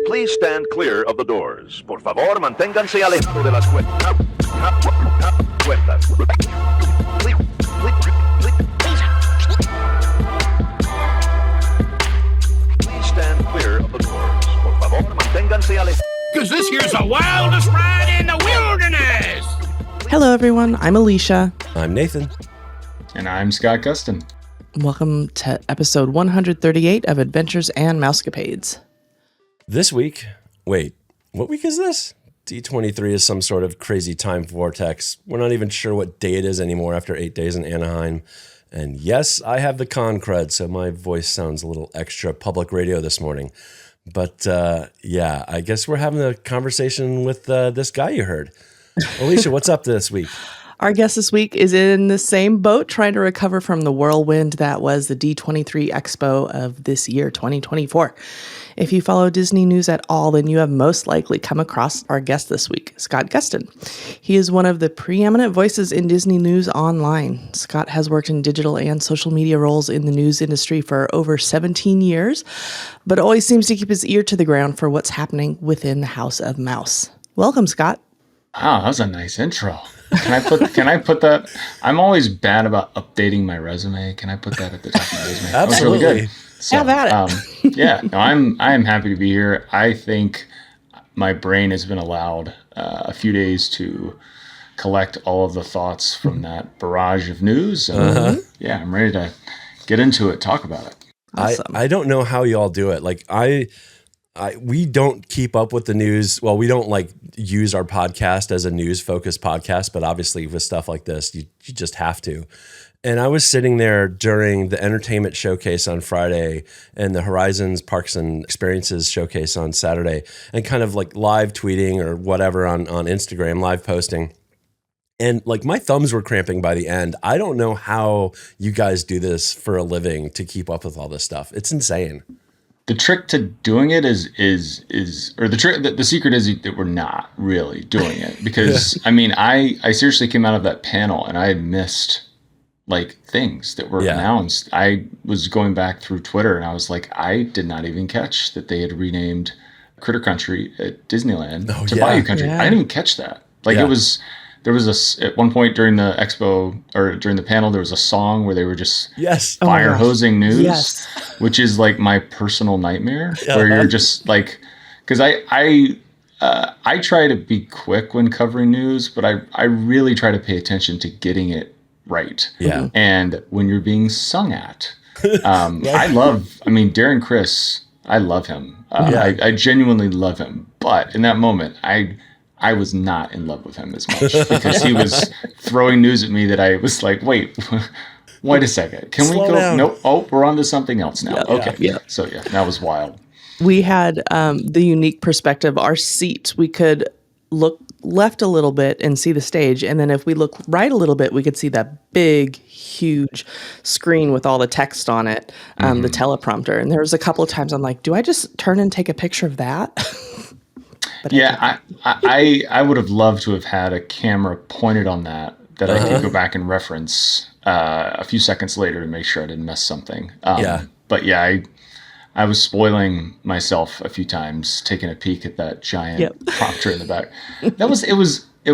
Please stand clear of the doors. Por favor, manténganse alejado de las puertas. Please stand clear of the doors. Por favor, manténganse alejado. Because this here's the wildest ride in the wilderness. Hello, everyone. I'm Alicia. I'm Nathan. And I'm Scott Gustin. Welcome to episode 138 of Adventures and Mousecapades. This week, wait, what week is this? D23 is some sort of crazy time vortex. We're not even sure what day it is anymore after 8 days in Anaheim. And yes, I have the con cred, so my voice sounds a little extra public radio this morning. But yeah, I guess we're having a conversation with this guy you heard. Alicia, what's up this week? Our guest this week is in the same boat, trying to recover from the whirlwind that was the D23 Expo of this year, 2024. If you follow Disney news at all, then you have most likely come across our guest this week, Scott Gustin. He is one of the preeminent voices in Disney news online. Scott has worked in digital and social media roles in the news industry for over 17 years, but always seems to keep his ear to the ground for what's happening within the House of Mouse. Welcome, Scott. Wow, that was a nice intro. Can I put that? I'm always bad about updating my resume. Can I put that at the top of my resume? That was really good. So, have at it. Yeah, no, I'm happy to be here. I think my brain has been allowed a few days to collect all of the thoughts from that barrage of news. And, yeah, I'm ready to get into it, talk about it. Awesome. I don't know how y'all do it. Like we don't keep up with the news. Well, we don't like use our podcast as a news focused podcast, but obviously with stuff like this, you just have to. And I was sitting there during the entertainment showcase on Friday and the Horizons Parks and Experiences showcase on Saturday, and kind of like live tweeting or whatever on Instagram, live posting. And like my thumbs were cramping by the end. I don't know how you guys do this for a living to keep up with all this stuff. It's insane. The trick to doing it is the secret is that we're not really doing it, because I mean, I seriously came out of that panel and I had missed like things that were announced. I was going back through Twitter and I was like, I did not even catch that they had renamed Critter Country at Disneyland to Bayou Country. I didn't even catch that. Like there was at one point during the expo or during the panel, there was a song where they were just fire hosing news, which is like my personal nightmare, where you're just like, because I try to be quick when covering news, but I really try to pay attention to getting it right. Yeah. And when you're being sung at, Darren Criss, I love him. I genuinely love him. But in that moment, I was not in love with him as much, because he was throwing news at me that I was like, wait a second. Can we go? Down. Nope. Oh, we're on to something else now. Okay. Yeah. So yeah, that was wild. We had the unique perspective. Our seats, we could look left a little bit and see the stage. And then if we look right a little bit, we could see that big, huge screen with all the text on it, the teleprompter. And there was a couple of times I'm like, do I just turn and take a picture of that? But yeah, I would have loved to have had a camera pointed on that I could go back and reference a few seconds later to make sure I didn't miss something. But yeah, I was spoiling myself a few times, taking a peek at that giant prompter in the back. It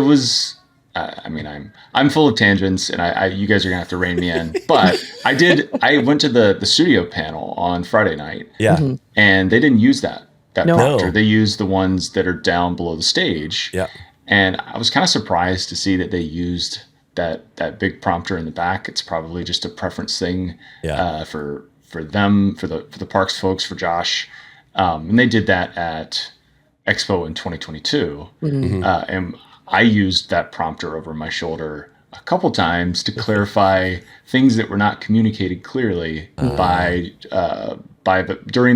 was. I mean, I'm full of tangents, and you guys are gonna have to rein me in. But I went to the studio panel on Friday night. Yeah, and they didn't use that prompter. No. They used the ones that are down below the stage. Yeah, and I was kind of surprised to see that they used that big prompter in the back. It's probably just a preference thing. For them, for the parks folks, for Josh, and they did that at Expo in 2022, and I used that prompter over my shoulder a couple times to clarify things that were not communicated clearly during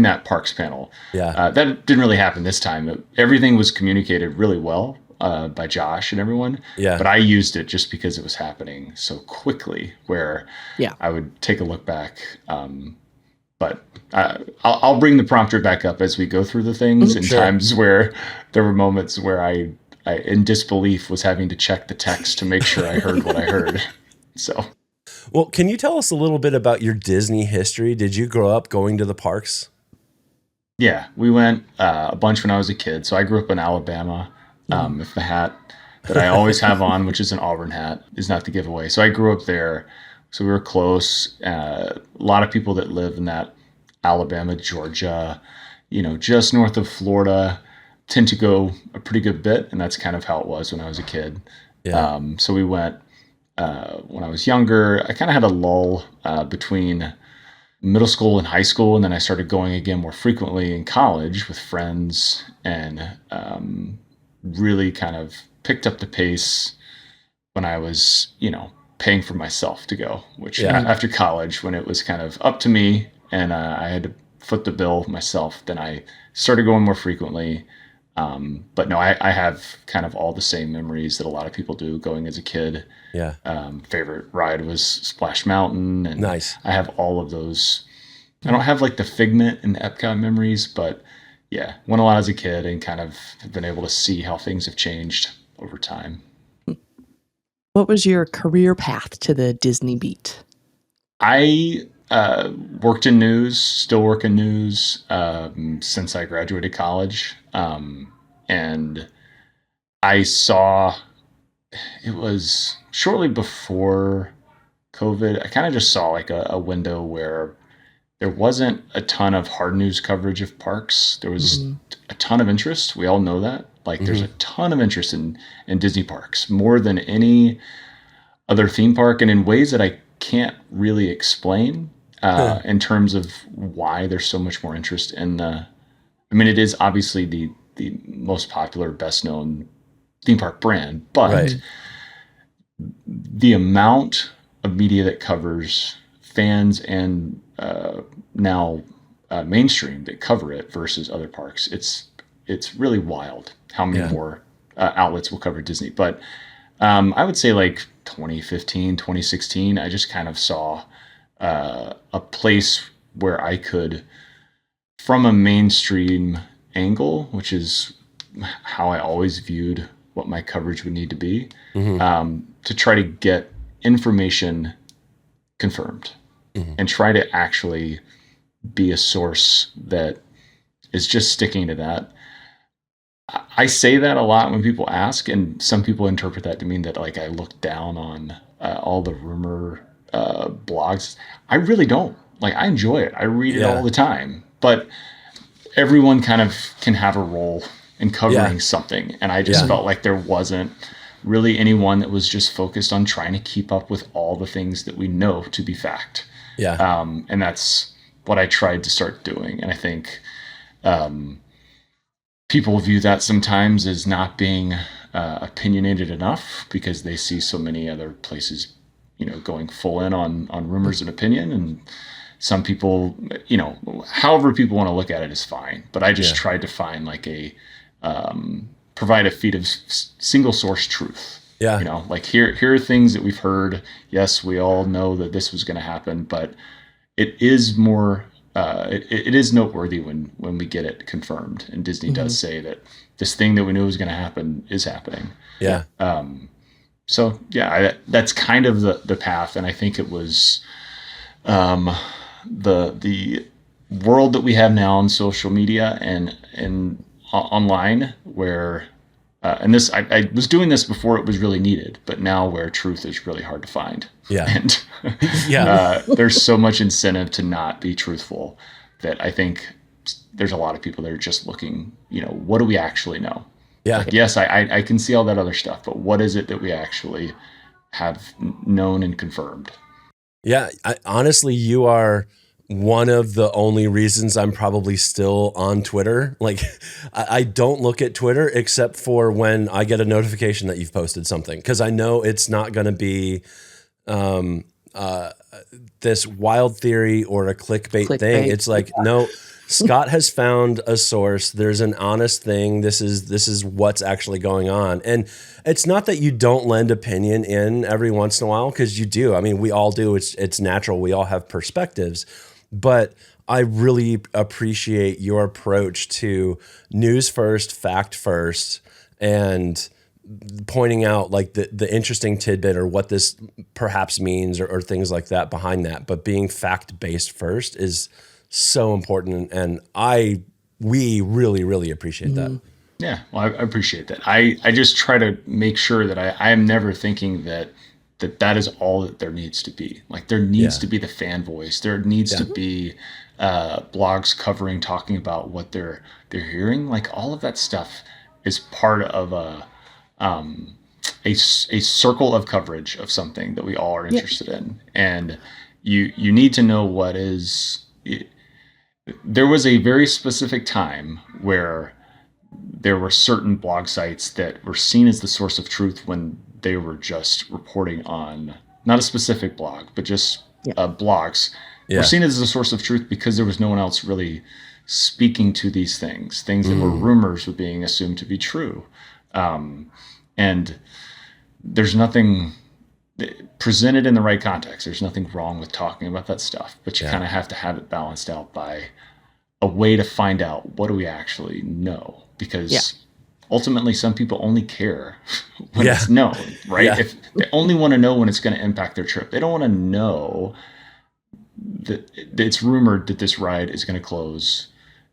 that parks panel. That didn't really happen this time. Everything was communicated really well by Josh and everyone. But I used it just because it was happening so quickly, where I would take a look back. But I'll bring the prompter back up as we go through the things in times where there were moments where I, in disbelief, was having to check the text to make sure I heard what I heard. So, well, can you tell us a little bit about your Disney history? Did you grow up going to the parks? Yeah, we went a bunch when I was a kid. So I grew up in Alabama. If the hat that I always have on, which is an Auburn hat, is not the giveaway. So I grew up there. So we were close. A lot of people that live in that Alabama, Georgia, just north of Florida tend to go a pretty good bit. And that's kind of how it was when I was a kid. Yeah. So we went when I was younger. I kind of had a lull between middle school and high school, and then I started going again more frequently in college with friends, and really kind of picked up the pace when I was, paying for myself to go, which after college, when it was kind of up to me and I had to foot the bill myself, then I started going more frequently. But no, I have kind of all the same memories that a lot of people do going as a kid. Yeah. Favorite ride was Splash Mountain, and Nice. I have all of those. I don't have like the Figment and Epcot memories, but yeah, went a lot as a kid and kind of have been able to see how things have changed over time. What was your career path to the Disney beat? I worked in news, still work in news since I graduated college. And I saw, it was shortly before COVID, I kind of just saw like a window where there wasn't a ton of hard news coverage of parks. There was a ton of interest. We all know that. Like there's a ton of interest in Disney parks, more than any other theme park, and in ways that I can't really explain in terms of why there's so much more interest in it is obviously the most popular, best known theme park brand, but the amount of media that covers fans and now mainstream that cover it versus other parks, it's really wild how many more outlets will cover Disney. But I would say like 2015, 2016, I just kind of saw a place where I could, from a mainstream angle, which is how I always viewed what my coverage would need to be, to try to get information confirmed and try to actually be a source that is just sticking to that. I say that a lot when people ask, and some people interpret that to mean that like I look down on all the rumor blogs. I really don't. Like I enjoy it. I read it all the time, but everyone kind of can have a role in covering something. And I just felt like there wasn't really anyone that was just focused on trying to keep up with all the things that we know to be fact. Yeah. And that's what I tried to start doing. And I think people view that sometimes as not being opinionated enough because they see so many other places, going full in on rumors and opinion. And some people, however people want to look at it is fine. But I just tried to find like provide a feed of single source truth. Yeah. Like here are things that we've heard. Yes, we all know that this was going to happen, but it is more, it is noteworthy when we get it confirmed. And Disney does say that this thing that we knew was going to happen is happening. Yeah. So yeah, that's kind of the path. And I think it was, the world that we have now on social media and online where, and this, I was doing this before it was really needed, but now where truth is really hard to find. Yeah. And there's so much incentive to not be truthful that I think there's a lot of people that are just looking, what do we actually know? Yeah. Like, yes, I can see all that other stuff, but what is it that we actually have known and confirmed? Yeah. Honestly, you are one of the only reasons I'm probably still on Twitter. Like I don't look at Twitter except for when I get a notification that you've posted something, because I know it's not going to be this wild theory or a clickbait thing. It's like, no, Scott has found a source. There's an honest thing. This is what's actually going on. And it's not that you don't lend opinion in every once in a while, because you do. I mean, we all do. It's natural. We all have perspectives. But I really appreciate your approach to news first, fact first, and pointing out like the interesting tidbit or what this perhaps means or things like that behind that. But being fact-based first is so important. And I we really, really appreciate that. Yeah, well, I appreciate that. I just try to make sure that I am never thinking that is all that there needs to be. Like there needs to be the fan voice. There needs to be blogs covering, talking about what they're hearing. Like all of that stuff is part of a circle of coverage of something that we all are interested in. And you need to know what is. There was a very specific time where there were certain blog sites that were seen as the source of truth when they were just reporting on not a specific blog, but just blogs were seen as the source of truth because there was no one else really speaking to these things that were rumors were being assumed to be true. And there's nothing presented in the right context. There's nothing wrong with talking about that stuff, but you kind of have to have it balanced out by a way to find out what do we actually know, because ultimately some people only care when it's known, right? If they only want to know when it's going to impact their trip. They don't want to know that it's rumored that this ride is going to close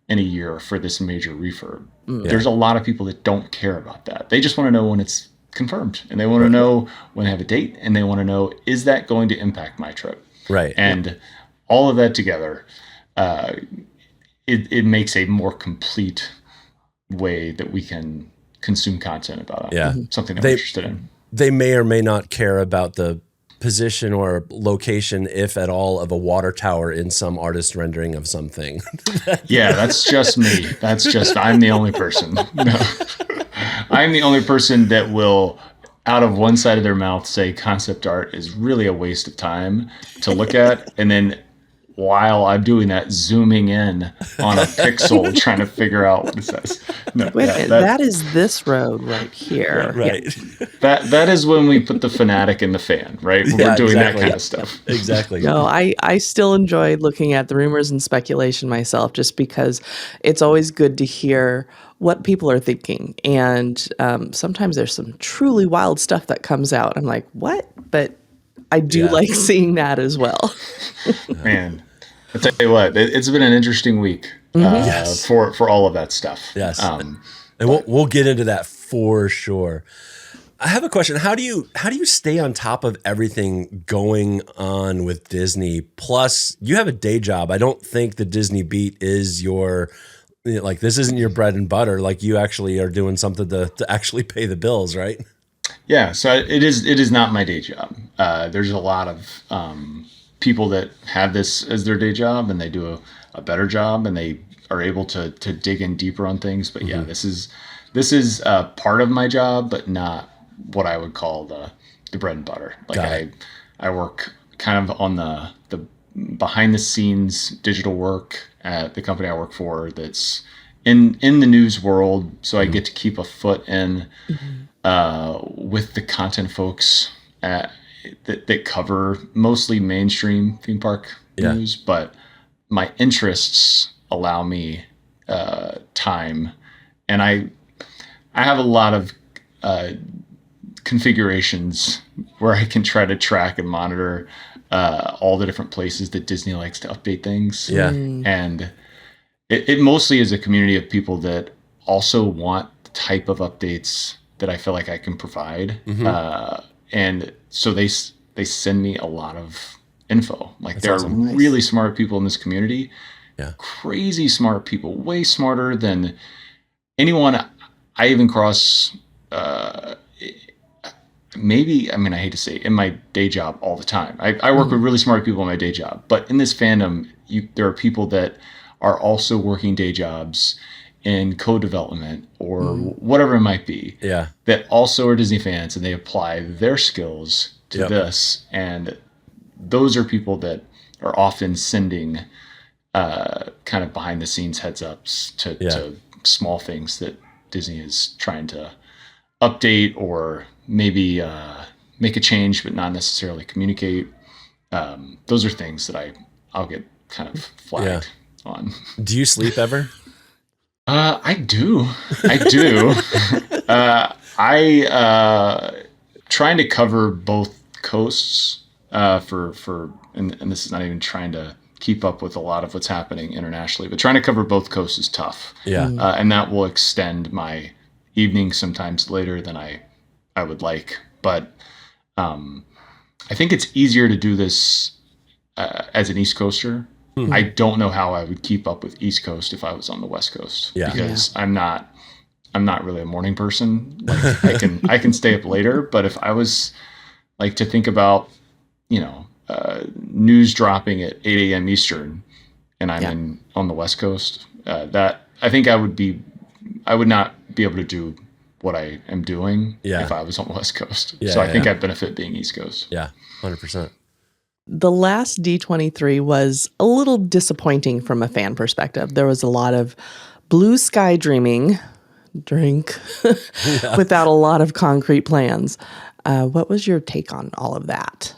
in a year for this major refurb. There's a lot of people that don't care about that. They just want to know when it's confirmed, and they want to know when they have a date, and they want to know, is that going to impact my trip? Right. And all of that together, it makes a more complete way that we can consume content about something that we're interested in. They may or may not care about the position or location, if at all, of a water tower in some artist rendering of something. That's just me. I'm the only person. No. I'm the only person that will, out of one side of their mouth, say concept art is really a waste of time to look at, and then while I'm doing that, zooming in on a pixel trying to figure out what it says. No, Wait a minute, that is this road right here. Right. That is when we put the fanatic in the fan, right? When we're doing that kind of stuff. Exactly. No, I still enjoy looking at the rumors and speculation myself, just because it's always good to hear what people are thinking. And sometimes there's some truly wild stuff that comes out. I'm like, what? But I do like seeing that as well. Man, I'll tell you what, it's been an interesting week for all of that stuff. Yes. And we'll get into that for sure. I have a question. How do you stay on top of everything going on with Disney? Plus, you have a day job. I don't think the Disney beat is your, like, this isn't your bread and butter. Like, you actually are doing something to actually pay the bills, right? Yeah, so it is not my day job. There's a lot of people that have this as their day job, and they do a better job, and they are able to dig in deeper on things. But this is part of my job, but not what I would call the bread and butter. Like I work kind of on the behind the scenes digital work at the company I work for that's in the news world, so I get to keep a foot in with the content folks that cover mostly mainstream theme park news, but my interests allow me time, and I have a lot of configurations where I can try to track and monitor all the different places that Disney likes to update things. And it mostly is a community of people that also want the type of updates that I feel like I can provide. And so they send me a lot of info. Like, there are really smart people in this community, crazy smart people, way smarter than anyone I even cross, maybe, I mean, I hate to say it, in my day job all the time. I work with really smart people in my day job, but in this fandom, there are people that are also working day jobs in co-development or whatever it might be, that also are Disney fans, and they apply their skills to this. And those are people that are often sending kind of behind the scenes heads ups to small things that Disney is trying to update, or maybe make a change but not necessarily communicate. Those are things that I'll get kind of flagged on. Do you sleep ever? I do. Trying to cover both coasts for and this is not even trying to keep up with a lot of what's happening internationally, but trying to cover both coasts is tough. Yeah. And that will extend my evenings sometimes later than I would like. But I think it's easier to do this as an East Coaster. I don't know how I would keep up with East Coast if I was on the West Coast, because I'm not really a morning person. Like I can stay up later, but if I was like to think about, news dropping at 8 a.m. Eastern and I'm on the West Coast, that I think I would not be able to do what I am doing if I was on the West Coast. So I think I'd benefit being East Coast. Yeah, 100%. The last D23 was a little disappointing from a fan perspective. There was a lot of blue sky drink without a lot of concrete plans. What was your take on all of that?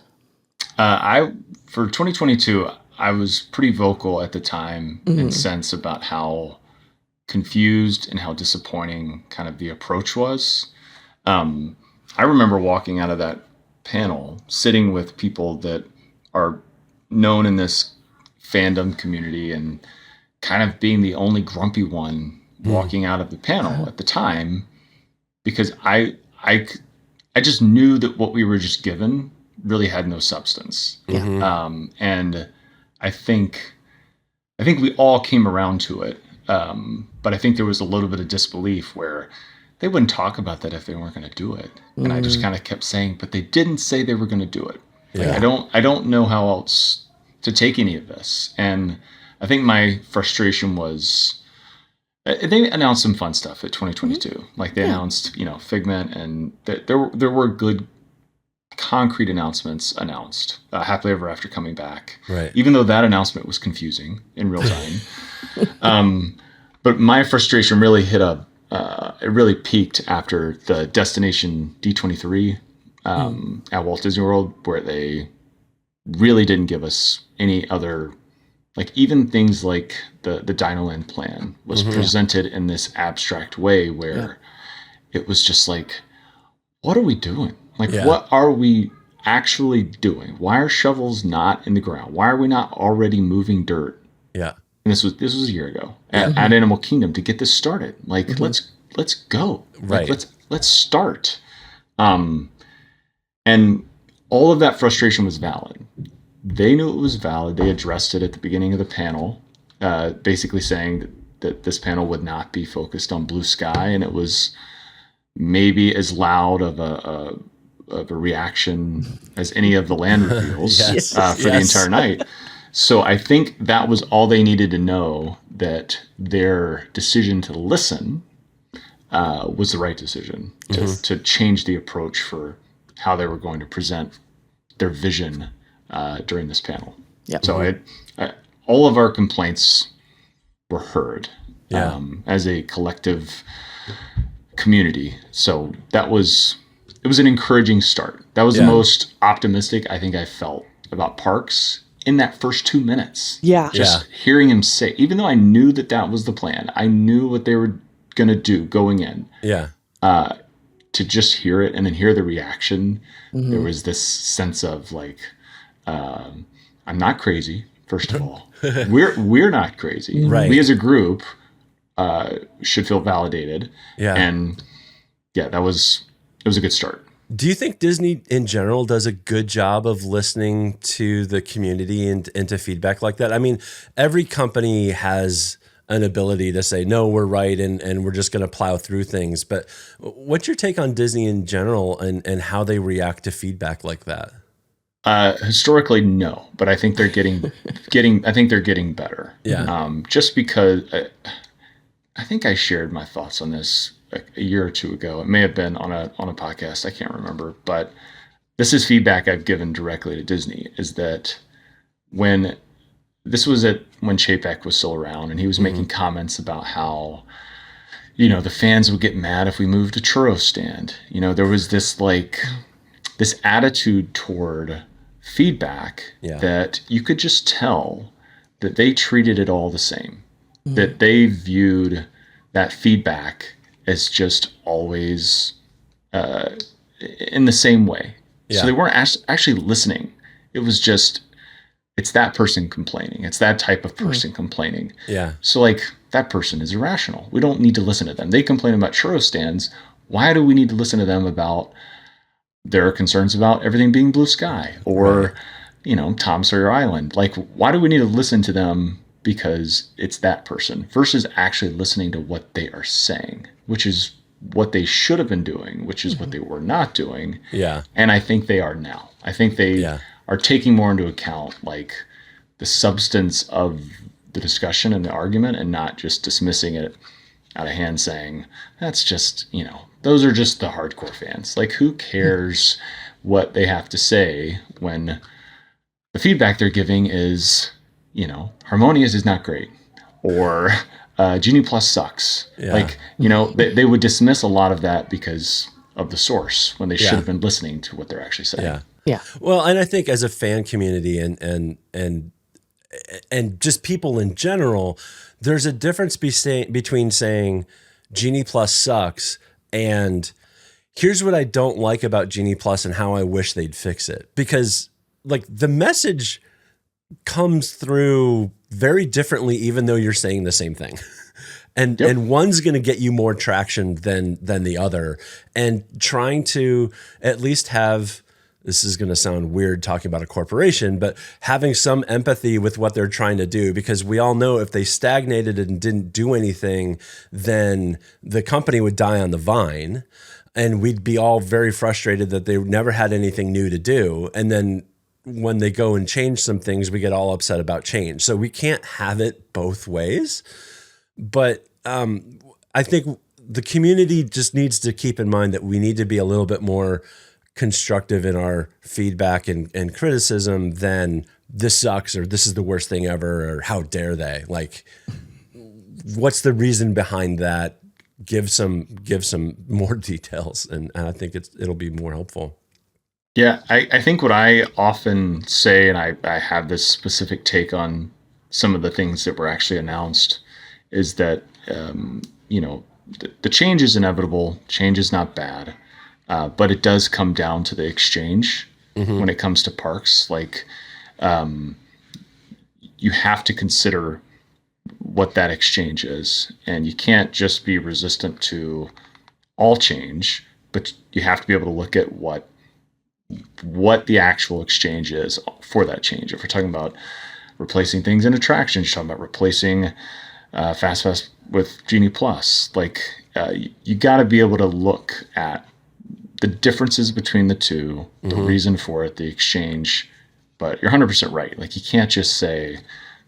For 2022, I was pretty vocal at the time in sense about how confused and how disappointing kind of the approach was. I remember walking out of that panel, sitting with people that are known in this fandom community and kind of being the only grumpy one walking out of the panel at the time, because I just knew that what we were just given really had no substance. And I think we all came around to it. But I think there was a little bit of disbelief where they wouldn't talk about that if they weren't going to do it. And I just kind of kept saying, but they didn't say they were going to do it. Like, I don't know how else to take any of this. And I think my frustration was, they announced some fun stuff at 2022. Like they announced, Figment, and there were good concrete announcements announced. Happily Ever After coming back. Right. Even though that announcement was confusing in real time. But my frustration really it really peaked after the Destination D23 at Walt Disney World, where they really didn't give us any other, like even things like the Dinoland plan was presented in this abstract way where it was just like, what are we doing? Like, what are we actually doing? Why are shovels not in the ground? Why are we not already moving dirt? Yeah. And this was a year ago at Animal Kingdom to get this started. Like, let's go. Right. Like, let's start. And all of that frustration was valid. They knew it was valid. They addressed it at the beginning of the panel, basically saying that this panel would not be focused on blue sky, and it was maybe as loud of a reaction as any of the land reveals for the entire night. So I think that was all they needed to know, that their decision to listen was the right decision to change the approach for how they were going to present their vision during this panel. Yep. So all of our complaints were heard as a collective community. So it was an encouraging start. That was the most optimistic I think I felt about parks in that first 2 minutes. Just hearing him say, even though I knew that was the plan, I knew what they were going to do going in. To just hear it and then hear the reaction, there was this sense of like, I'm not crazy. First of all, we're not crazy. Right. We as a group should feel validated. And it was a good start. Do you think Disney in general does a good job of listening to the community and to feedback like that? I mean, every company has an ability to say, no, we're right, and we're just going to plow through things. But what's your take on Disney in general and how they react to feedback like that? Historically, no, but I think they're getting better. Just because I think I shared my thoughts on this a year or two ago. It may have been on a podcast. I can't remember, but this is feedback I've given directly to Disney, is that when Chapek was still around and he was making comments about how, the fans would get mad if we moved a churro stand. There was this attitude toward feedback that you could just tell that they treated it all the same, that they viewed that feedback as just always in the same way. So they weren't actually listening. It was just it's that person complaining. It's that type of person complaining. Yeah. So like that person is irrational. We don't need to listen to them. They complain about churro stands. Why do we need to listen to them about their concerns about everything being blue sky or, Tom Sawyer Island? Like, why do we need to listen to them because it's that person versus actually listening to what they are saying, which is what they should have been doing, which is what they were not doing. Yeah. And I think they are now. I think they are taking more into account like the substance of the discussion and the argument and not just dismissing it out of hand saying, that's just, those are just the hardcore fans. Like, who cares what they have to say when the feedback they're giving is, Harmonious is not great, or Genie Plus sucks. Yeah. Like, they would dismiss a lot of that because of the source when they should have been listening to what they're actually saying. Yeah. Yeah. Well, and I think as a fan community and just people in general, there's a difference between saying Genie Plus sucks and here's what I don't like about Genie Plus and how I wish they'd fix it. Because like the message comes through very differently, even though you're saying the same thing. And one's going to get you more traction than the other. And trying to at least have, this is going to sound weird talking about a corporation, but having some empathy with what they're trying to do, because we all know if they stagnated and didn't do anything, then the company would die on the vine and we'd be all very frustrated that they never had anything new to do. And then when they go and change some things, we get all upset about change. So we can't have it both ways. But I think the community just needs to keep in mind that we need to be a little bit more constructive in our feedback and criticism than this sucks or this is the worst thing ever or how dare they. Like, what's the reason behind that? Give some more details, and I think it'll be more helpful. Yeah, I think what I often say, and I have this specific take on some of the things that were actually announced, is that, the change is inevitable. Change is not bad. But it does come down to the exchange when it comes to parks. Like, you have to consider what that exchange is. And you can't just be resistant to all change, but you have to be able to look at what the actual exchange is for that change. If we're talking about replacing things in attractions, you're talking about replacing Fast Pass with Genie Plus. Like, you got to be able to look at the differences between the two, the reason for it, the exchange. But you're 100% right. Like, you can't just say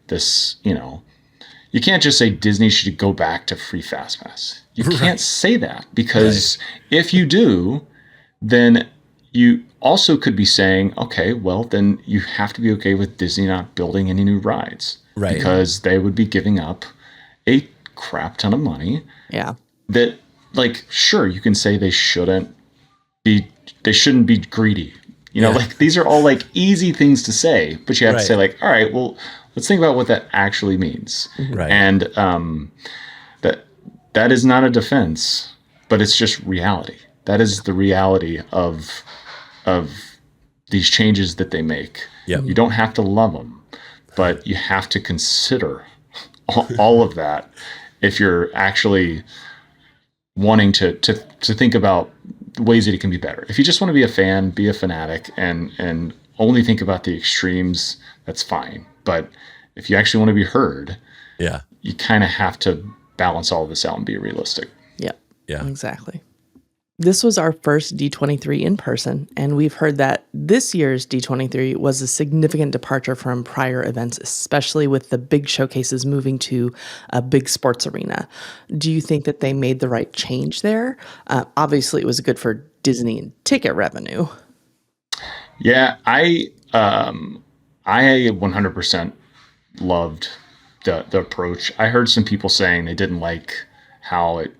this, you can't just say Disney should go back to free Fast Pass. You can't say that, because if you do, then you also could be saying, okay, well, then you have to be okay with Disney not building any new rides. Right. Because they would be giving up a crap ton of money. Yeah. That, like, sure, you can say they shouldn't be greedy. Like, these are all like easy things to say, but you have to say, like, all right, well, let's think about what that actually means. Right. And that is not a defense, but it's just reality. That is the reality of these changes that they make. Yep. You don't have to love them, but you have to consider all of that if you're actually wanting to think about ways that it can be better. If you just want to be a fan, be a fanatic, and only think about the extremes, that's fine. But if you actually want to be heard, you kind of have to balance all of this out and be realistic. Yeah, exactly. This was our first D23 in person, and we've heard that this year's D23 was a significant departure from prior events, especially with the big showcases moving to a big sports arena. Do you think that they made the right change there? Obviously, it was good for Disney and ticket revenue. Yeah, I 100% loved the approach. I heard some people saying they didn't like how it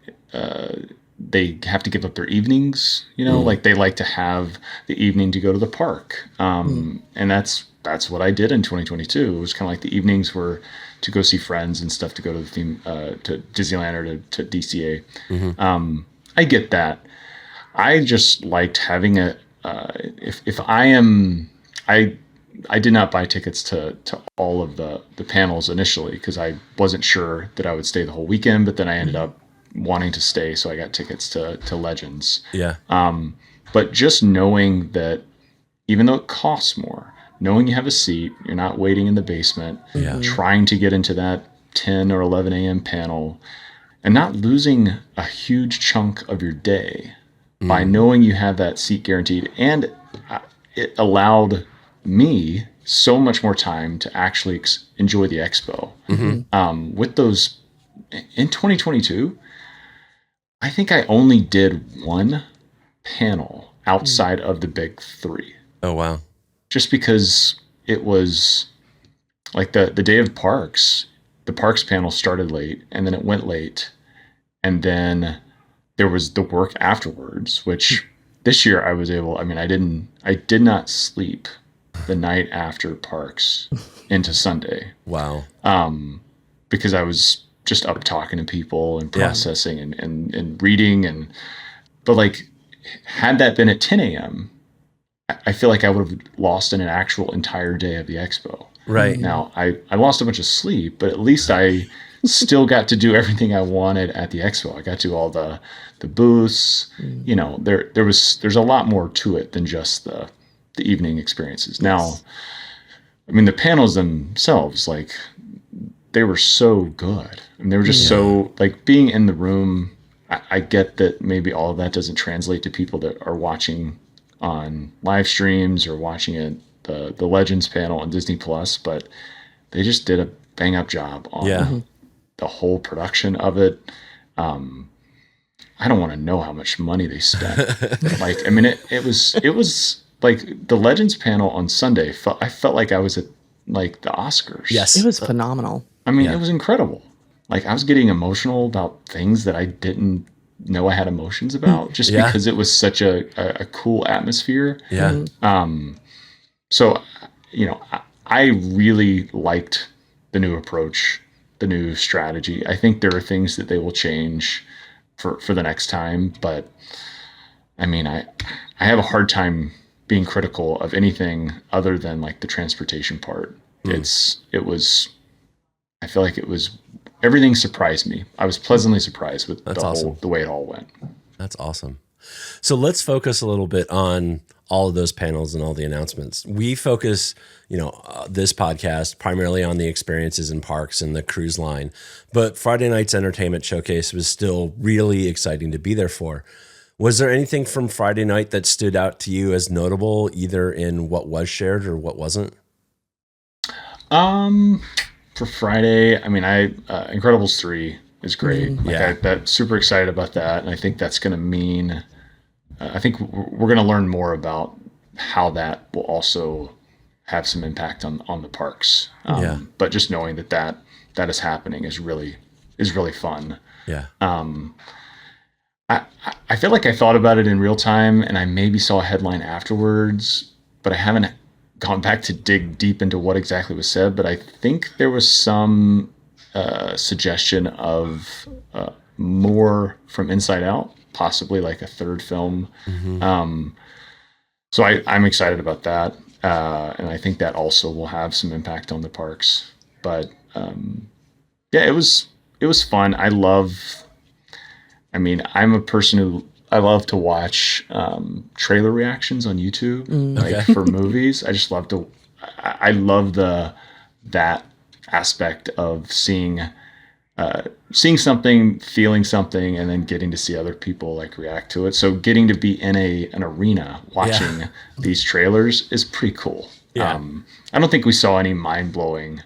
they have to give up their evenings, like they like to have the evening to go to the park. And that's what I did in 2022. It was kind of like the evenings were to go see friends and stuff, to go to the theme, to Disneyland or to DCA. I get that. I just liked having if I I did not buy tickets to all of the panels initially because I wasn't sure that I would stay the whole weekend, but then I ended up wanting to stay, so I got tickets to Legends. Yeah. But just knowing that even though it costs more, knowing you have a seat, you're not waiting in the basement, trying to get into that 10 or 11 a.m. panel, and not losing a huge chunk of your day by knowing you have that seat guaranteed. And it allowed me so much more time to actually enjoy the expo. With those in 2022, I think I only did one panel outside of the big three. Oh, wow. Just because it was like the day of parks, the parks panel started late and then it went late. And then there was the work afterwards, which this year I did not sleep the night after parks into Sunday. Wow. Because I was just up talking to people and processing and reading but like, had that been at 10 a.m., I feel like I would have lost an actual entire day of the expo. Right. Now, I lost a bunch of sleep, but at least I still got to do everything I wanted at the expo. I got to all the booths. You know, there's a lot more to it than just the evening experiences. Now, I mean, the panels themselves, like, they were so good. And they were just so, like, being in the room, I get that maybe all of that doesn't translate to people that are watching on live streams or watching it, the Legends panel on Disney Plus, but they just did a bang up job on the whole production of it. I don't want to know how much money they spent. Like, I mean, it was like the Legends panel on Sunday. I felt like I was at like the Oscars. Yes. It was phenomenal. I mean, it was incredible. Like, I was getting emotional about things that I didn't know I had emotions about just because it was such a cool atmosphere. Yeah. So, you know, I really liked the new approach, the new strategy. I think there are things that they will change for the next time, but I mean, I have a hard time being critical of anything other than like the transportation part. I feel like everything surprised me. I was pleasantly surprised with the way it all went. That's awesome. So let's focus a little bit on all of those panels and all the announcements. We focus, this podcast primarily on the experiences in parks and the cruise line, but Friday night's entertainment showcase was still really exciting to be there for. Was there anything from Friday night that stood out to you as notable, either in what was shared or what wasn't? For Friday, I mean, Incredibles 3 is great. That's super excited about that. And I think that's going to mean, I think we're going to learn more about how that will also have some impact on the parks. But just knowing that is happening is really fun. Yeah. I feel like I thought about it in real time and I maybe saw a headline afterwards, but I haven't gone back to dig deep into what exactly was said, but I think there was some suggestion of more from Inside Out, possibly like a third film. So I'm excited about that. And I think that also will have some impact on the parks. But it was fun. I'm a person who I love to watch trailer reactions on YouTube, for movies. I just love to. I love that aspect of seeing something, feeling something, and then getting to see other people like react to it. So getting to be in an arena watching these trailers is pretty cool. Yeah. I don't think we saw any mind blowing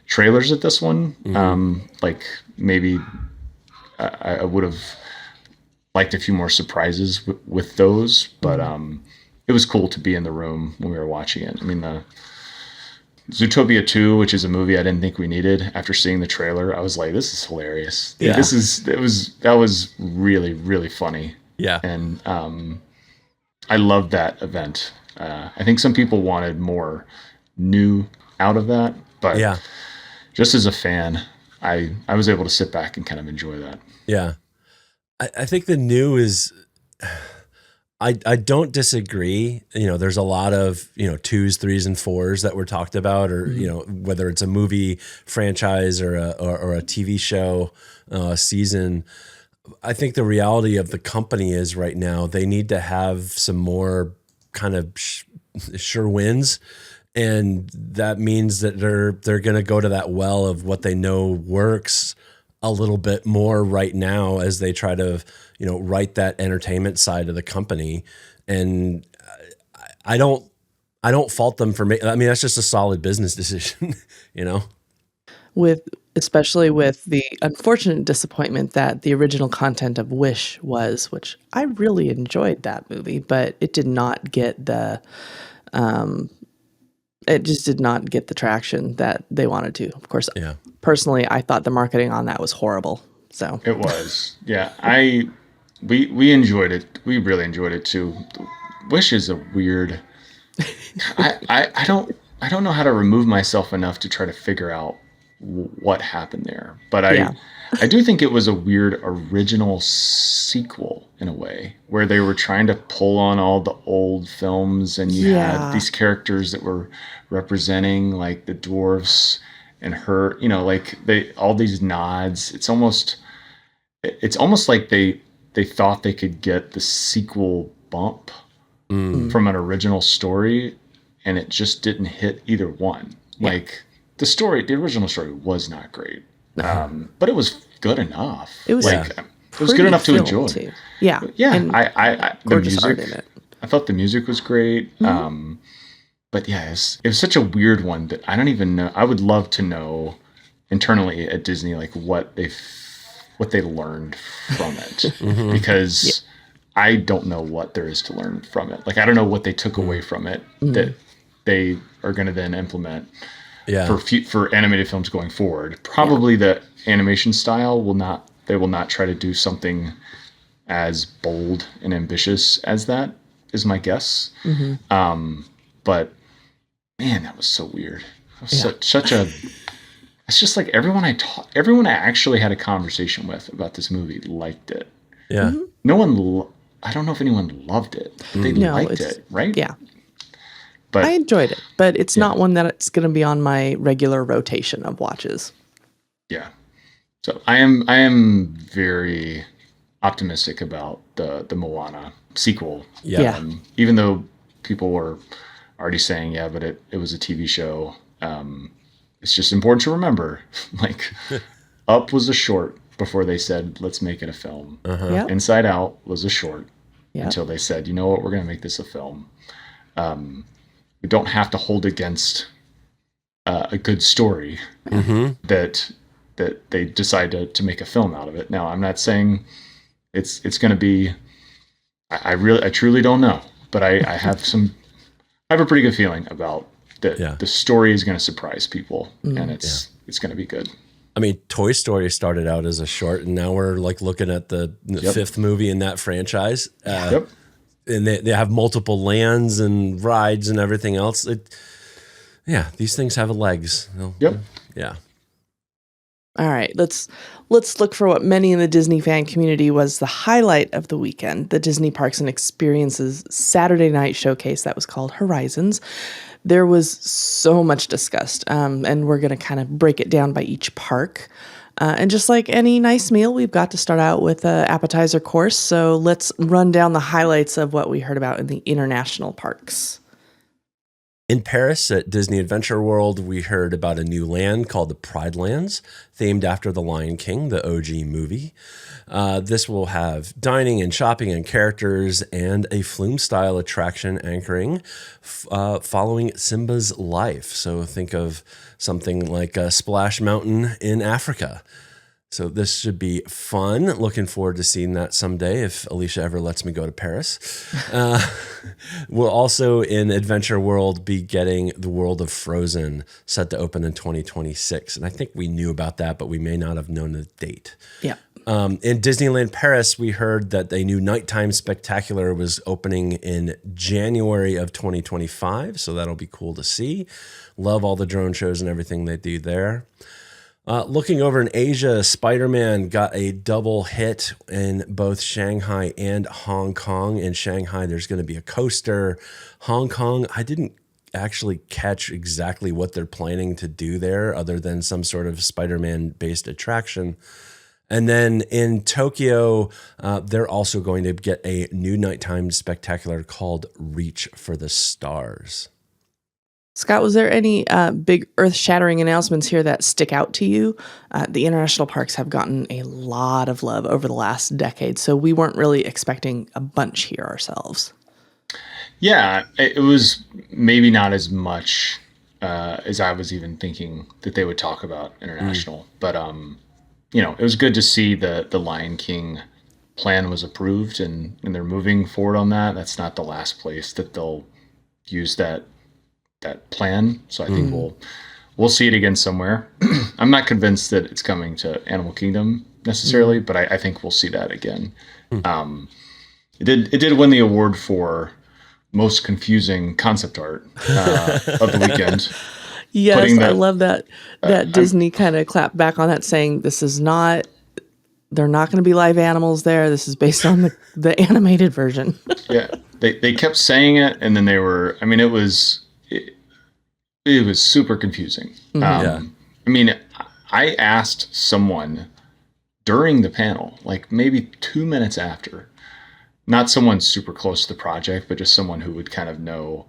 trailers at this one. Like maybe I would have liked a few more surprises with those, but it was cool to be in the room when we were watching it. I mean, the Zootopia 2, which is a movie I didn't think we needed, after seeing the trailer, I was like, this is hilarious. Yeah. That was really, really funny. Yeah. And I loved that event. I think some people wanted more new out of that, but just as a fan, I was able to sit back and kind of enjoy that. Yeah. I think the new is, I don't disagree. There's a lot of, 2s, 3s, and 4s that were talked about, or, whether it's a movie franchise or a TV show season. I think the reality of the company is right now they need to have some more kind of sure wins. And that means that they're going to go to that well of what they know works a little bit more right now as they try to, write that entertainment side of the company. And I don't fault them for making. I mean, that's just a solid business decision, Especially with the unfortunate disappointment that the original content of Wish was, which I really enjoyed that movie, but it did not get it just did not get the traction that they wanted to. Of course, personally, I thought the marketing on that was horrible. So it was, yeah. We enjoyed it. We really enjoyed it too. Wish is a weird. I don't know how to remove myself enough to try to figure out what happened there. But I do think it was a weird original sequel in a way, where they were trying to pull on all the old films, and you had these characters that were representing like the dwarfs and her, like all these nods. It's almost like they thought they could get the sequel bump from an original story, and it just didn't hit either one. Like the original story was not great. But it was good enough. It was it was good enough to enjoy. Too. Yeah. Yeah. And I the gorgeous art music, in it. I thought the music was great. But yeah, it was such a weird one that I don't even know. I would love to know internally at Disney, like what they learned from it, because I don't know what there is to learn from it. Like, I don't know what they took away from it that they are going to then implement for animated films going forward. Probably the animation style will not try to do something as bold and ambitious as that, is my guess. But man, that was so weird. It was such a, it's just like everyone I actually had a conversation with about this movie liked it. Yeah. No one, I don't know if anyone loved it, but they liked it, right? Yeah. But I enjoyed it, but it's not one that it's going to be on my regular rotation of watches. Yeah. So I am very optimistic about the Moana sequel. Yeah. Even though people were already saying, but it was a TV show. It's just important to remember, like, Up was a short before they said, let's make it a film. Yep. Inside Out was a short Yep. until they said, you know what, we're going to make this a film. We don't have to hold against a good story that they decide to make a film out of it. Now, I'm not saying it's going to be. I truly don't know, but I have a pretty good feeling about that. The story is going to surprise people, and it's going to be good. I mean, Toy Story started out as a short, and now we're like looking at the fifth movie in that franchise. And they have multiple lands and rides and everything else. These things have legs. Yeah. All right, let's look for what many in the Disney fan community was the highlight of the weekend, the Disney Parks and Experiences Saturday night showcase that was called Horizons. There was so much discussed, and we're going to kind of break it down by each park. And just like any nice meal, we've got to start out with an appetizer course. So let's run down the highlights of what we heard about in the international parks. In Paris at Disney Adventure World, we heard about a new land called the Pride Lands, themed after The Lion King, the OG movie. This will have dining and shopping and characters and a flume-style attraction anchoring following Simba's life. So think of something like a Splash Mountain in Africa. So this should be fun. Looking forward to seeing that someday if Alicia ever lets me go to Paris. We'll also in Adventure World be getting the World of Frozen set to open in 2026. And I think we knew about that, but we may not have known the date. Yeah. In Disneyland Paris, we heard that a new nighttime spectacular was opening in January of 2025. So that'll be cool to see. Love all the drone shows and everything they do there. Looking over in Asia, Spider-Man got a double hit in both Shanghai and Hong Kong. In Shanghai, there's going to be a coaster. Hong Kong, I didn't actually catch exactly what they're planning to do there other than some sort of Spider-Man based attraction. And then in Tokyo, they're also going to get a new nighttime spectacular called Reach for the Stars. Scott, was there any big earth-shattering announcements here that stick out to you? The international parks have gotten a lot of love over the last decade, so we weren't really expecting a bunch here ourselves. Yeah, it was maybe not as much as I was even thinking that they would talk about international. But, it was good to see the Lion King plan was approved and they're moving forward on that. That's not the last place that they'll use that plan. So I think we'll see it again somewhere. I'm not convinced that it's coming to Animal Kingdom necessarily, but I think we'll see that again. It did win the award for most confusing concept art of the weekend. Yes, I love that Disney kind of clapped back on that, saying they're not going to be live animals there. This is based on the animated version. Yeah, they kept saying it, and then it was super confusing. I asked someone during the panel, like maybe 2 minutes after, not someone super close to the project, but just someone who would kind of know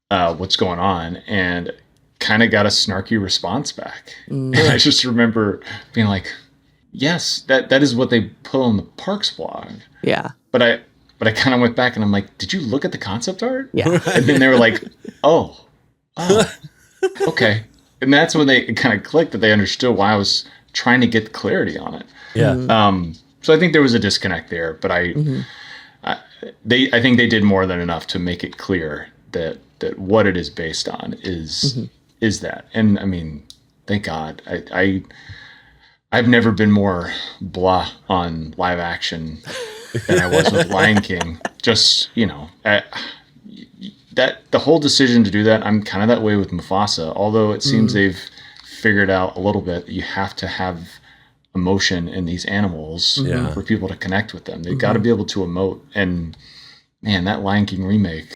what's going on, and kind of got a snarky response back. And I just remember being like, yes, that is what they put on the parks blog. Yeah. But I kind of went back and I'm like, did you look at the concept art? Yeah. And then they were like, oh, okay. And that's when they kind of clicked that they understood why I was trying to get clarity on it. Yeah. So I think there was a disconnect there, but I think they did more than enough to make it clear that what it is based on is that. And I mean, thank God. I've never been more blah on live action than I was with Lion King. Just, that the whole decision to do that, I'm kind of that way with Mufasa, although it seems they've figured out a little bit that you have to have emotion in these animals for people to connect with them. They've got to be able to emote. And man, that Lion King remake,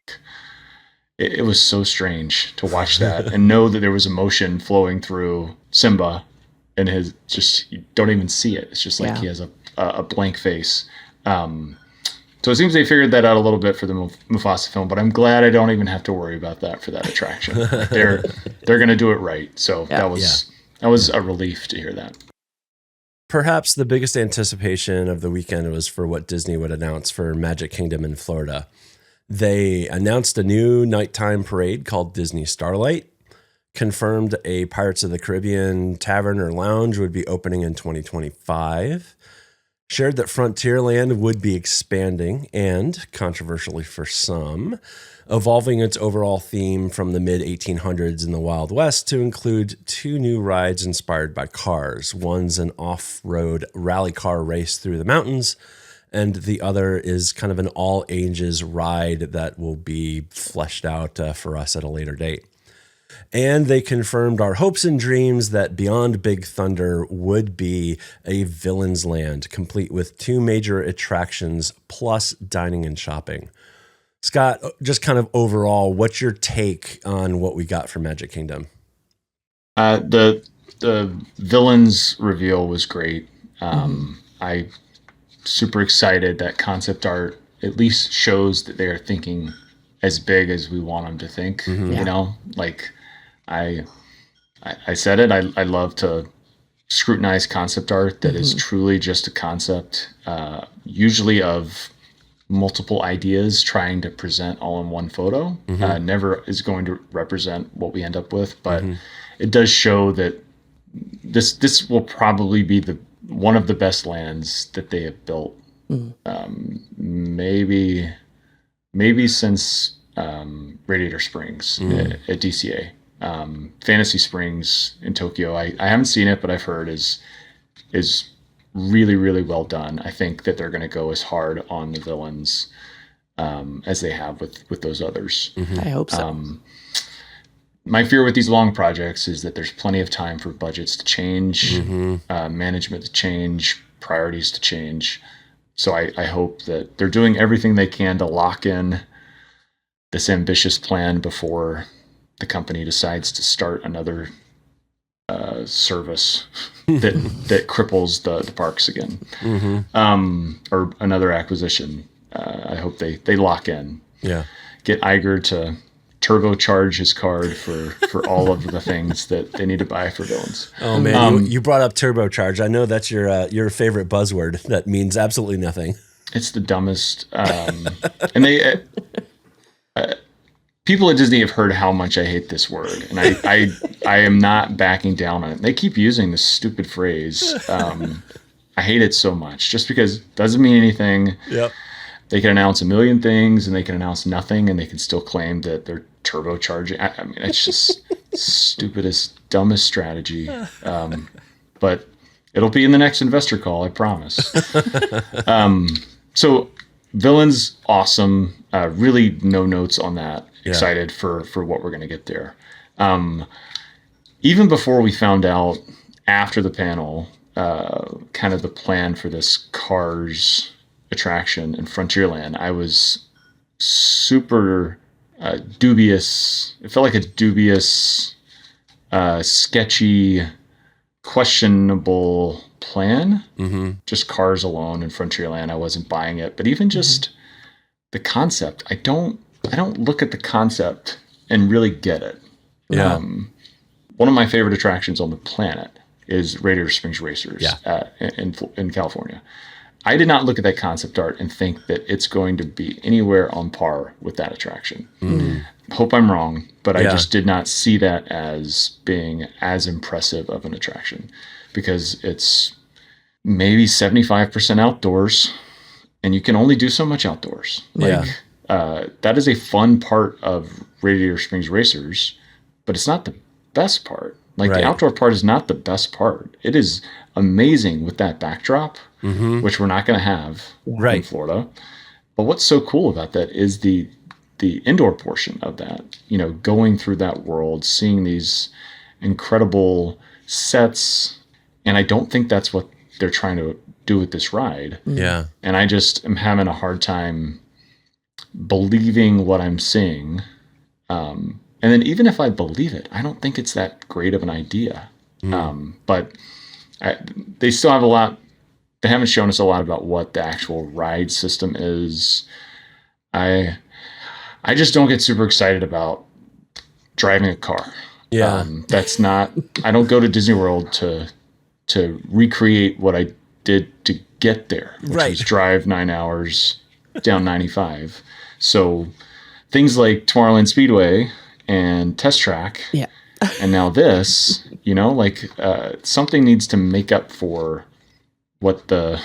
it was so strange to watch that and know that there was emotion flowing through Simba and his, just, you don't even see it. It's just like he has a blank face. So it seems they figured that out a little bit for the Mufasa film, but I'm glad I don't even have to worry about that for that attraction. Like they're going to do it right. So that was a relief to hear that. Perhaps the biggest anticipation of the weekend was for what Disney would announce for Magic Kingdom in Florida. They announced a new nighttime parade called Disney Starlight, confirmed a Pirates of the Caribbean tavern or lounge would be opening in 2025, shared that Frontierland would be expanding and, controversially for some, evolving its overall theme from the mid-1800s in the Wild West to include 2 new rides inspired by cars. One's an off-road rally car race through the mountains, and the other is kind of an all-ages ride that will be fleshed out for us at a later date. And they confirmed our hopes and dreams that Beyond Big Thunder would be a Villain's Land, complete with 2 major attractions plus dining and shopping. Scott, just kind of overall, what's your take on what we got from Magic Kingdom? The Villains reveal was great. I super excited that concept art at least shows that they are thinking as big as we want them to think. Like I said it. I love to scrutinize concept art that is truly just a concept, usually of multiple ideas trying to present all in one photo. Never is going to represent what we end up with, but it does show that this will probably be one of the best lands that they have built. Maybe since Radiator Springs at DCA. Fantasy Springs in Tokyo, I haven't seen it, but I've heard is really, really well done. I think that they're going to go as hard on the villains as they have with those others. I hope so. my fear with these long projects is that there's plenty of time for budgets to change, management to change, priorities to change. So I hope that they're doing everything they can to lock in this ambitious plan before the company decides to start another service that cripples the parks again, or another acquisition. I hope they lock in. Yeah. Get Iger to turbocharge his card for all of the things that they need to buy for villains. Oh man, you brought up turbocharge. I know that's your favorite buzzword that means absolutely nothing. It's the dumbest. And they people at Disney have heard how much I hate this word, and I am not backing down on it. They keep using this stupid phrase. I hate it so much just because it doesn't mean anything. Yep. They can announce a million things and they can announce nothing, and they can still claim that they're turbocharging. I mean, it's just stupidest, dumbest strategy. But it'll be in the next investor call, I promise. So villains, awesome. Really no notes on that. Yeah. Excited for what we're going to get there. Even before we found out after the panel, kind of the plan for this Cars attraction in Frontierland, I was super dubious. It felt like a dubious, sketchy, questionable plan. Just Cars alone in Frontierland, I wasn't buying it. But even just the concept, I don't look at the concept and really get it. Yeah. One of my favorite attractions on the planet is Radiator Springs Racers in California. I did not look at that concept art and think that it's going to be anywhere on par with that attraction. Hope I'm wrong, but I just did not see that as being as impressive of an attraction, because it's maybe 75% outdoors, and you can only do so much outdoors. That is a fun part of Radiator Springs Racers, but it's not the best part. The outdoor part is not the best part. It is amazing with that backdrop, which we're not going to have in Florida. But what's so cool about that is the indoor portion of that, going through that world, seeing these incredible sets. And I don't think that's what they're trying to do with this ride. Yeah. And I just am having a hard time believing what I'm seeing. And then even if I believe it, I don't think it's that great of an idea. But they still have a lot. They haven't shown us a lot about what the actual ride system is. I just don't get super excited about driving a car. Yeah. That's not. I don't go to Disney World to recreate what I did to get there, which was drive 9 hours down 95. So things like Tomorrowland Speedway and Test Track, and now this, something needs to make up for what the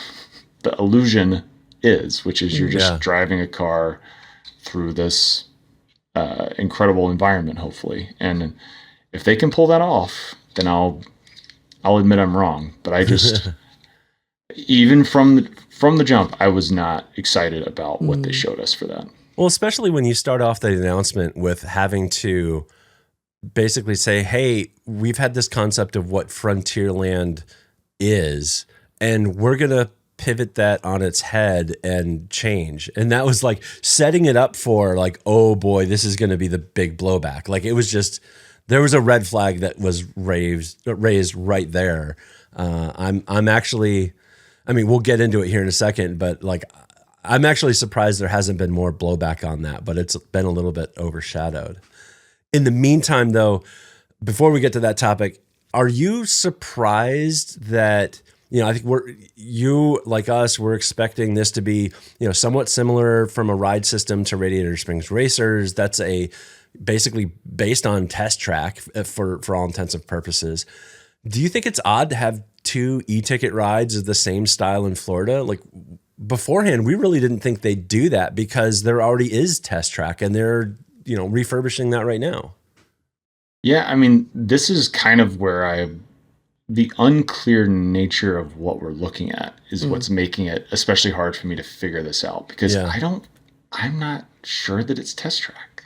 illusion is, which is you're just driving a car through this incredible environment, hopefully. And if they can pull that off, then I'll admit I'm wrong. But I just, even from the jump, I was not excited about what they showed us for that. Well, especially when you start off the announcement with having to basically say, hey, we've had this concept of what Frontierland is, and we're going to pivot that on its head and change. And that was like setting it up for oh boy, this is going to be the big blowback. It was just, there was a red flag that was raised right there. I'm actually, we'll get into it here in a second, but I'm actually surprised there hasn't been more blowback on that, but it's been a little bit overshadowed. In the meantime, though, before we get to that topic, are you surprised that, I think you, like us, we're expecting this to be, somewhat similar from a ride system to Radiator Springs Racers. That's basically based on Test Track for all intents and purposes. Do you think it's odd to have two e-ticket rides of the same style in Florida? Beforehand, we really didn't think they'd do that because there already is Test Track, and they're, refurbishing that right now. Yeah, this is kind of where the unclear nature of what we're looking at is what's making it especially hard for me to figure this out, because I'm not sure that it's Test Track.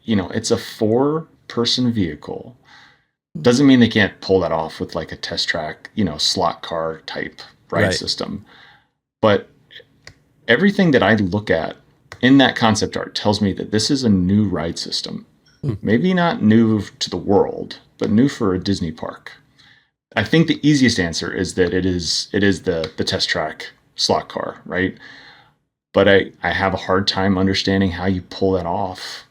it's a 4-person vehicle. Doesn't mean they can't pull that off with like a test track, slot car type ride system. But everything that I look at in that concept art tells me that this is a new ride system. Maybe not new to the world, but new for a Disney park. I think the easiest answer is that it is the test track slot car, right? But I have a hard time understanding how you pull that off,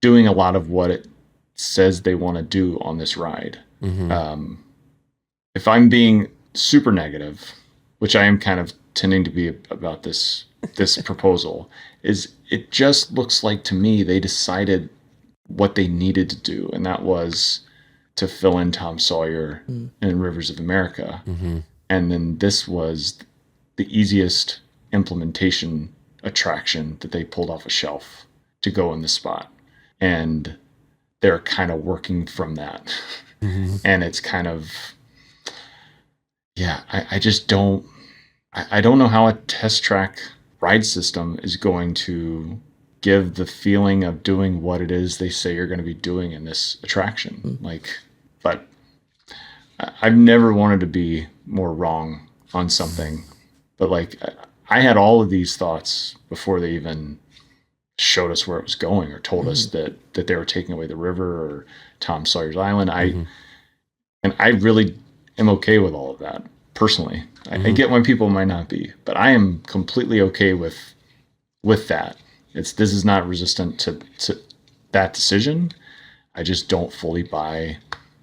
doing a lot of what it says they want to do on this ride. If I'm being super negative, which I am kind of tending to be about this proposal, is it just looks like to me they decided what they needed to do, and that was to fill in Tom Sawyer and Rivers of America. And then this was the easiest implementation attraction that they pulled off a shelf to go in the spot. And they're kind of working from that. And it's kind of, I just don't, I don't know how a test track ride system is going to give the feeling of doing what it is they say you're going to be doing in this attraction. But I've never wanted to be more wrong on something. But I had all of these thoughts before they even showed us where it was going or told us that they were taking away the river or Tom Sawyer's Island. And I really am okay with all of that personally. I get why people might not be, but I am completely okay with that. This is not resistant to that decision. I just don't fully buy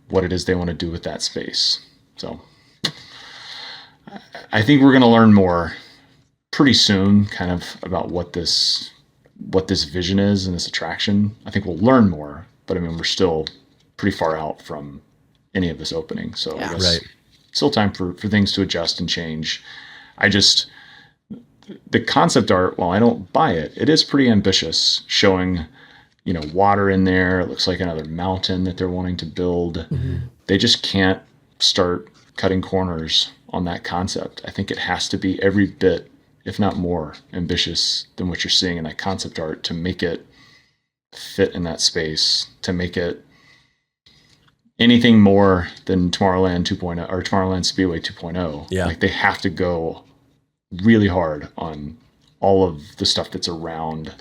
what it is they want to do with that space. So I think we're going to learn more pretty soon, kind of about what this vision is and this attraction. I think we'll learn more, but I mean, we're still pretty far out from any of this opening. So I guess still time for things to adjust and change. The concept art, while I don't buy it, it is pretty ambitious, showing, water in there. It looks like another mountain that they're wanting to build. They just can't start cutting corners on that concept. I think it has to be every bit, if not more, ambitious than what you're seeing in that concept art to make it fit in that space, to make it anything more than Tomorrowland 2.0 or Tomorrowland Speedway 2.0. Yeah. They have to go really hard on all of the stuff that's around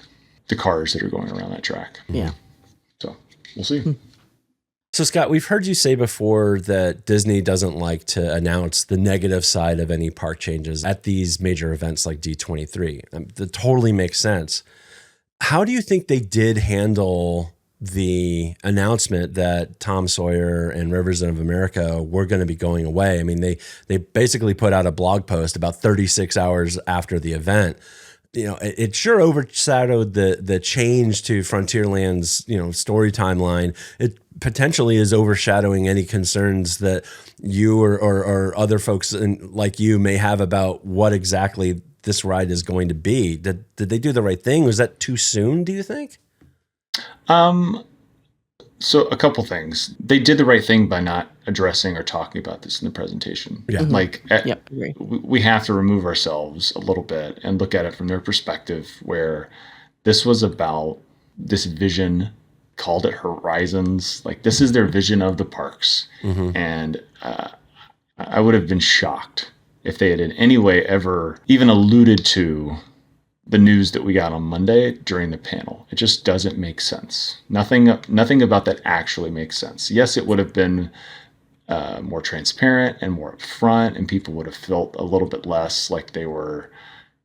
the cars that are going around that track. Yeah. So we'll see. So Scott, we've heard you say before that Disney doesn't like to announce the negative side of any park changes at these major events like D23. That totally makes sense. How do you think they did handle the announcement that Tom Sawyer and Rivers of America were going to be going away? I mean, they basically put out a blog post about 36 hours after the event. It sure overshadowed the change to Frontierland's, story timeline. It potentially is overshadowing any concerns that you or other folks like you may have about what exactly this ride is going to be. Did they do the right thing? Was that too soon, do you think? So a couple things. They did the right thing by not addressing or talking about this in the presentation. Yeah. We have to remove ourselves a little bit and look at it from their perspective, where this was about this vision, called it Horizons. This is their vision of the parks. And I would have been shocked if they had in any way ever even alluded to the news that we got on Monday during the panel. It just doesn't make sense. Nothing about that actually makes sense. Yes, it would have been more transparent and more upfront, and people would have felt a little bit less like they were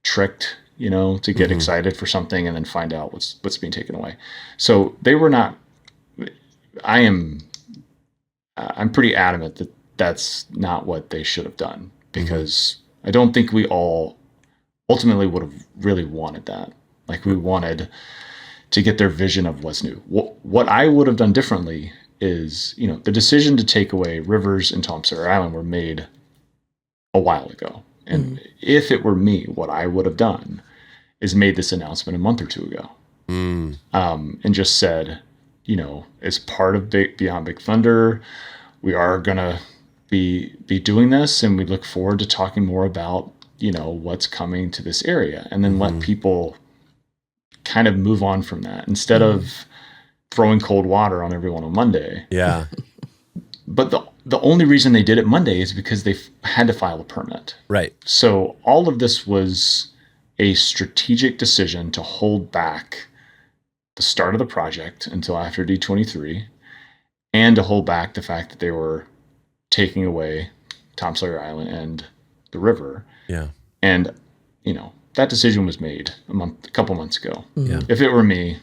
tricked, to get excited for something and then find out what's being taken away. So they were not. I'm pretty adamant that that's not what they should have done, because I don't think we all ultimately would have really wanted that. We wanted to get their vision of what's new. What I would have done differently is, the decision to take away Rivers and Tom Sawyer Island were made a while ago. And if it were me, what I would have done is made this announcement a month or two ago. And just said, as part of Beyond Big Thunder, we are going to be doing this, and we look forward to talking more about what's coming to this area, and then let people kind of move on from that, instead of throwing cold water on everyone on Monday. Yeah. But the only reason they did it Monday is because they had to file a permit. Right. So all of this was a strategic decision to hold back the start of the project until after D23, and to hold back the fact that they were taking away Tom Sawyer Island and the river. Yeah. And, that decision was made a couple months ago. Yeah. If it were me,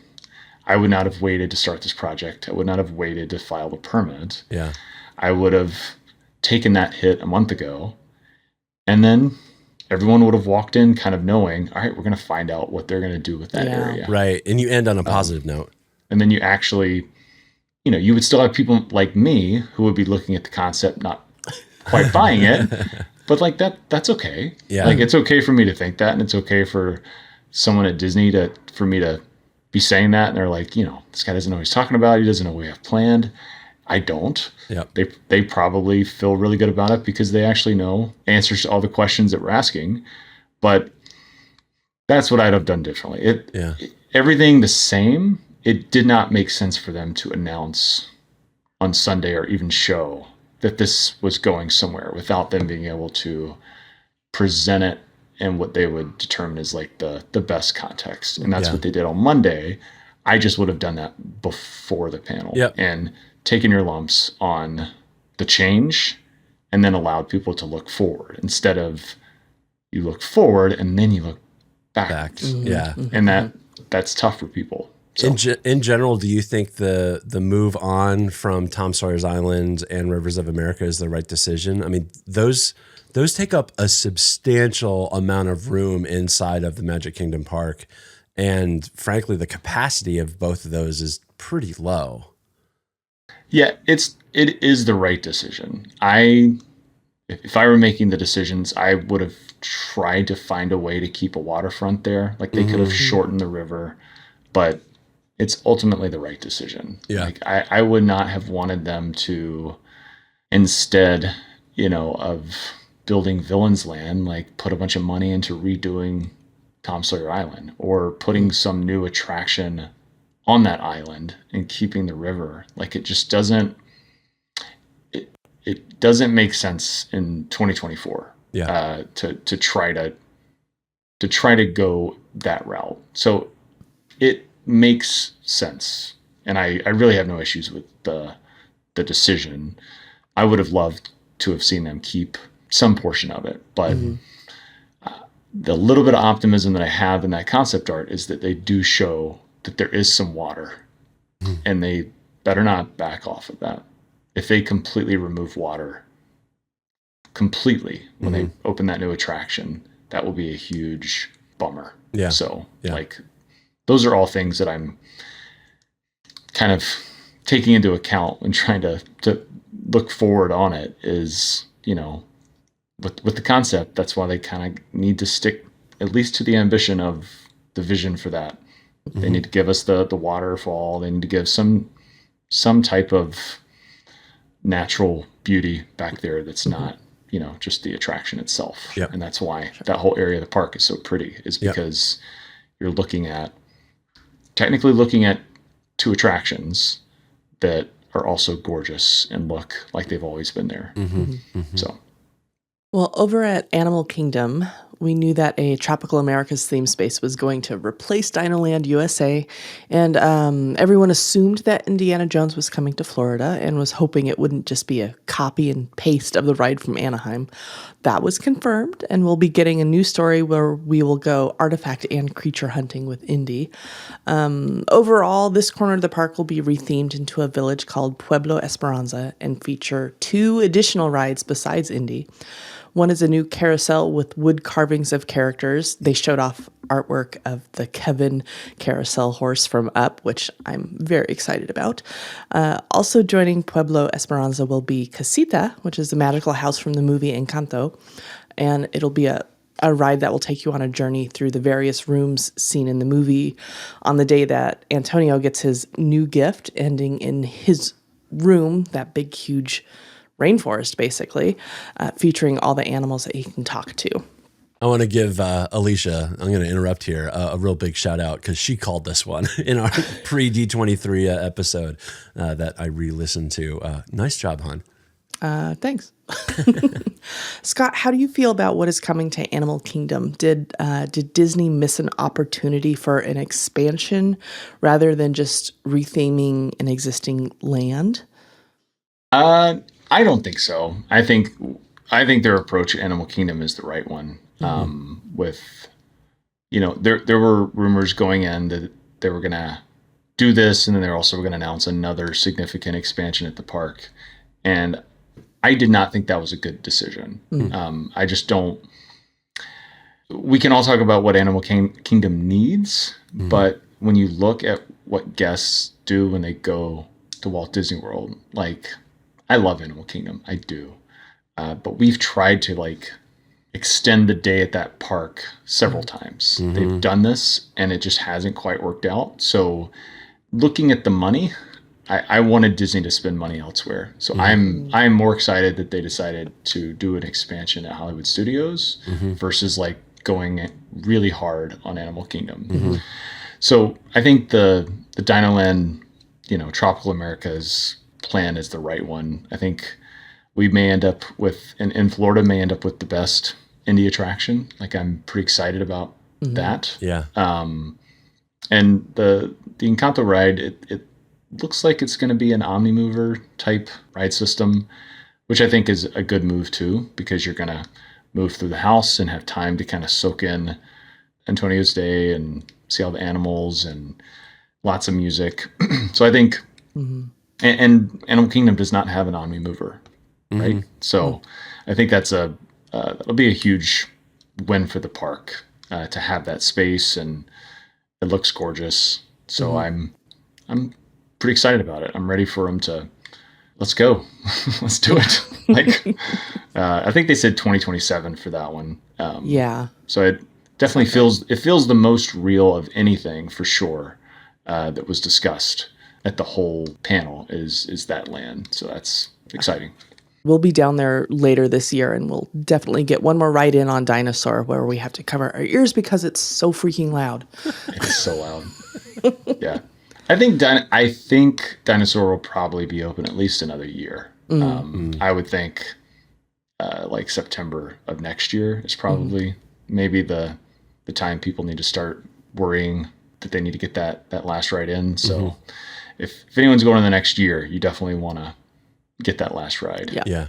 I would not have waited to start this project. I would not have waited to file the permit. Yeah. I would have taken that hit a month ago, and then everyone would have walked in kind of knowing, all right, we're going to find out what they're going to do with that area. Right. And you end on a positive note. And then you actually, you would still have people like me who would be looking at the concept, not quite buying it, but like that's okay. Yeah. Like it's okay for me to think that, and it's okay for someone at Disney for me to be saying that, and they're like, this guy doesn't know what he's talking about. He doesn't know what we have planned. I don't. Yeah. They probably feel really good about it because they actually know answers to all the questions that we're asking. But that's what I'd have done differently. Everything the same. It did not make sense for them to announce on Sunday or even show that this was going somewhere without them being able to present it in what they would determine as like the best context. And that's what they did on Monday. I just would have done that before the panel and taken your lumps on the change and then allowed people to look forward instead of you look forward and then you look back. Mm-hmm. Yeah. And that's tough for people. So. In general, do you think the move on from Tom Sawyer's Island and Rivers of America is the right decision? I mean, those take up a substantial amount of room inside of the Magic Kingdom park. And frankly, the capacity of both of those is pretty low. Yeah, it is the right decision. If I were making the decisions, I would have tried to find a way to keep a waterfront there. Like they could have shortened the river, but it's ultimately the right decision. Yeah. Like I would not have wanted them to, instead, of building Villain's Land, like put a bunch of money into redoing Tom Sawyer Island or putting some new attraction on that island and keeping the river. Like it just doesn't, it doesn't make sense in 2024 to try to go that route. So it makes sense. And I really have no issues with the decision. I would have loved to have seen them keep some portion of it, but the little bit of optimism that I have in that concept art is that they do show that there is some water, and they better not back off of that. If they completely remove water when they open that new attraction, that will be a huge bummer. Yeah. So like those are all things that I'm kind of taking into account when trying to look forward on it is, with the concept, that's why they kind of need to stick at least to the ambition of the vision for that. They need to give us the waterfall. They need to give some type of natural beauty back there that's not, just the attraction itself. Yep. And that's why that whole area of the park is so pretty, is because you're technically looking at two attractions that are also gorgeous and look like they've always been there. So. Well, over at Animal Kingdom, we knew that a Tropical Americas theme space was going to replace Dinoland USA, and everyone assumed that Indiana Jones was coming to Florida and was hoping it wouldn't just be a copy and paste of the ride from Anaheim. That was confirmed, and we'll be getting a new story where we will go artifact and creature hunting with Indy. Overall, this corner of the park will be rethemed into a village called Pueblo Esperanza and feature 2 additional rides besides Indy. One is a new carousel with wood carvings of characters. They showed off artwork of the Kevin carousel horse from Up, which I'm very excited about. Also joining Pueblo Esperanza will be Casita, which is the magical house from the movie Encanto. And it'll be a ride that will take you on a journey through the various rooms seen in the movie on the day that Antonio gets his new gift, ending in his room, that big, huge rainforest, basically, featuring all the animals that he can talk to. I want to give Alicia, I'm going to interrupt here, a real big shout out because she called this one in our pre-D23 episode that I re-listened to. Nice job, hon. Thanks. Scott, how do you feel about what is coming to Animal Kingdom? Did Disney miss an opportunity for an expansion rather than just retheming an existing land? I don't think so. I think their approach at Animal Kingdom is the right one. With, there were rumors going in that they were going to do this, and then they're also going to announce another significant expansion at the park. And I did not think that was a good decision. I just don't. We can all talk about what Animal Kingdom needs, but when you look at what guests do when they go to Walt Disney World, I love Animal Kingdom, I do, but we've tried to extend the day at that park several times. They've done this, and it just hasn't quite worked out. So, looking at the money, I wanted Disney to spend money elsewhere. So I'm more excited that they decided to do an expansion at Hollywood Studios versus going really hard on Animal Kingdom. So I think the Dinoland, Tropical America's plan is the right one. I think we may end up with, in Florida, may end up with the best indie attraction. I'm pretty excited about that. Yeah. And the Encanto ride, it looks like it's going to be an Omnimover type ride system, which I think is a good move too, because you're going to move through the house and have time to kind of soak in Antonio's day and see all the animals and lots of music. So I think, and Animal Kingdom does not have an Omnimover, right? So I think that'll be a huge win for the park to have that space, and it looks gorgeous. So I'm pretty excited about it. I'm ready for them to, let's go. Let's do it. I think they said 2027 for that one. Yeah. So it definitely feels the most real of anything for sure that was discussed at the whole panel is that land. So that's exciting. We'll be down there later this year, and we'll definitely get one more ride in on Dinosaur where we have to cover our ears because it's so freaking loud. It's so loud. Yeah. I think Dinosaur will probably be open at least another year. I would think September of next year is probably maybe the time people need to start worrying that they need to get that last ride in. So if anyone's going in the next year, you definitely want to get that last ride. Yeah.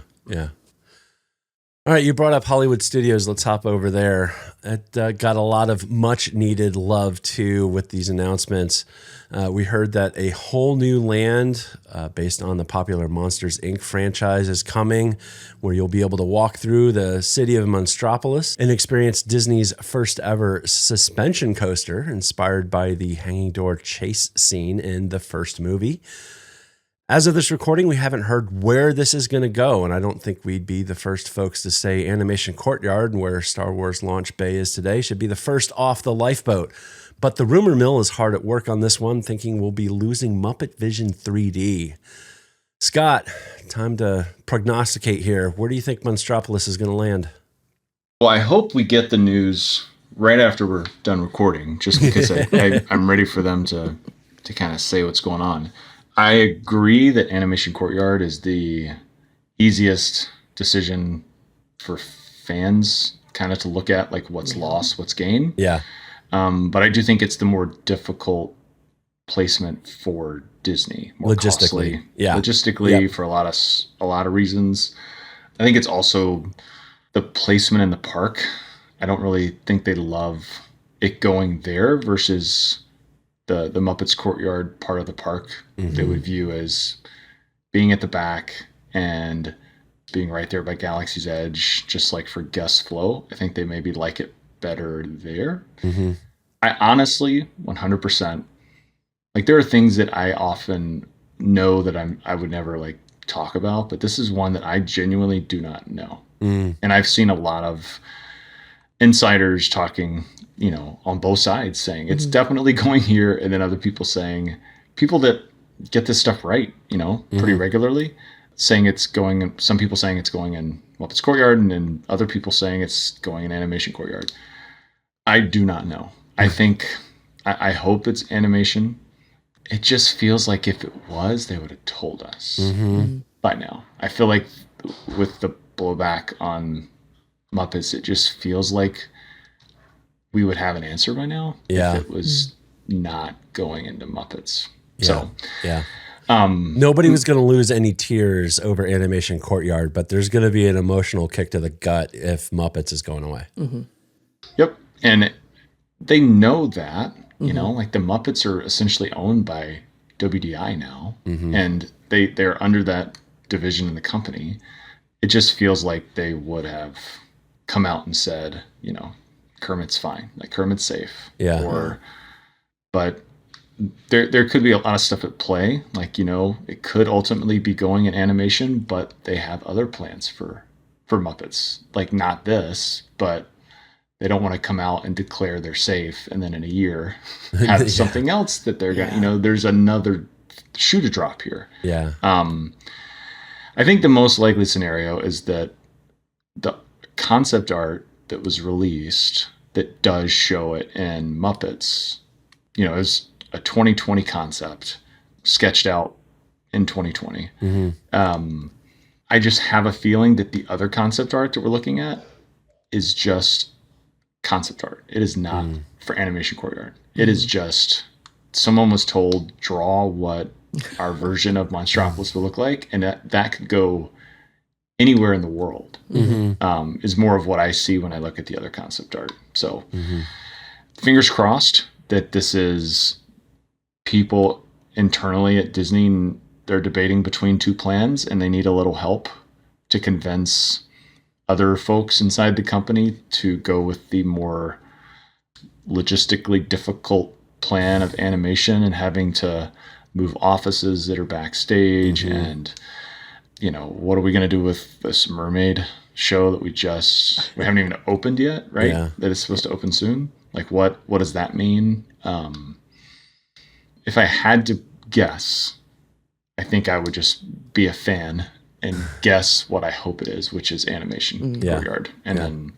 All right, you brought up Hollywood Studios. Let's hop over there. It got a lot of much needed love too with these announcements. We heard that a whole new land based on the popular Monsters, Inc. franchise is coming, where you'll be able to walk through the city of Monstropolis and experience Disney's first ever suspension coaster inspired by the hanging door chase scene in the first movie. As of this recording, we haven't heard where this is going to go, and I don't think we'd be the first folks to say Animation Courtyard, where Star Wars Launch Bay is today, should be the first off the lifeboat. But the rumor mill is hard at work on this one, thinking we'll be losing Muppet Vision 3D. Scott, time to prognosticate here. Where do you think Monstropolis is going to land? Well, I hope we get the news right after we're done recording, just because I'm ready for them to kind of say what's going on. I agree that Animation Courtyard is the easiest decision for fans kind of to look at, what's lost, what's gained. Yeah. But I do think it's the more difficult placement for Disney. More logistically. costly. Yeah. Logistically, for a lot of reasons. I think it's also the placement in the park. I don't really think they love it going there versus the Muppets Courtyard part of the park. They would view as being at the back and being right there by Galaxy's Edge, just for guest flow. I think they maybe like it better there. I honestly 100% there are things that I often know that I would never talk about, but this is one that I genuinely do not know. And I've seen a lot of insiders talking on both sides saying it's definitely going here, and then other people that get this stuff right, pretty regularly, saying it's going. Some people saying it's going in Muppets Courtyard and other people saying it's going in Animation Courtyard. I do not know. I think, I hope it's animation. It just feels like if it was, they would have told us by now. I feel like with the blowback on Muppets, it just feels like we would have an answer by now if it was not going into Muppets. So, nobody was going to lose any tears over Animation Courtyard, but there's going to be an emotional kick to the gut if Muppets is going away. Yep. And they know that, you know, like the Muppets are essentially owned by WDI now, and they're under that division in the company. It just feels like they would have come out and said, you know, Kermit's fine, like Kermit's safe. Yeah. But there could be a lot of stuff at play. Like, you know, it could ultimately be going in animation, but they have other plans for Muppets. Like not this, but they don't want to come out and declare they're safe and then in a year have something else that they're going to, you know, there's another shoe to drop here. Yeah. I think the most likely scenario is that the concept art that was released that does show it in Muppets, you know, is a 2020 concept sketched out in 2020. I just have a feeling that the other concept art that we're looking at is just concept art. It is not for Animation Courtyard. It is just someone was told, draw what our version of Monstropolis will look like, and that could go anywhere in the world. Is more of what I see when I look at the other concept art. So fingers crossed that this is people internally at Disney, and they're debating between two plans and they need a little help to convince other folks inside the company to go with the more logistically difficult plan of animation and having to move offices that are backstage. And, you know, what are we going to do with this mermaid show that we haven't even opened yet, right? Yeah. That is supposed to open soon. Like what does that mean? If I had to guess, I think I would just be a fan and guess what I hope it is, which is Animation Courtyard. And then,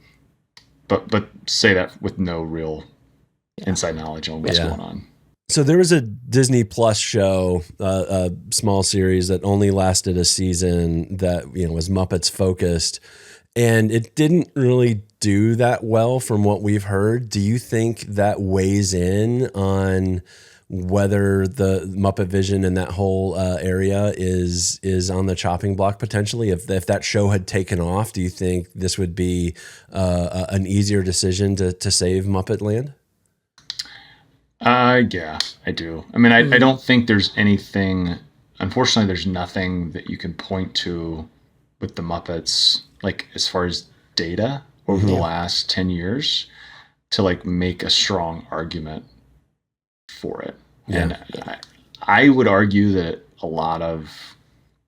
but say that with no real inside knowledge on what's going on. So there was a Disney Plus show, a small series that only lasted a season that, you know, was Muppets focused, and it didn't really do that well from what we've heard. Do you think that weighs in on whether the Muppet Vision and that whole area is on the chopping block potentially? If that show had taken off, do you think this would be an easier decision to save Muppet Land? Yeah, I do. I mean, I don't think there's anything, unfortunately, there's nothing that you can point to with the Muppets, like as far as data over the last 10 years to like make a strong argument for it. And I would argue that a lot of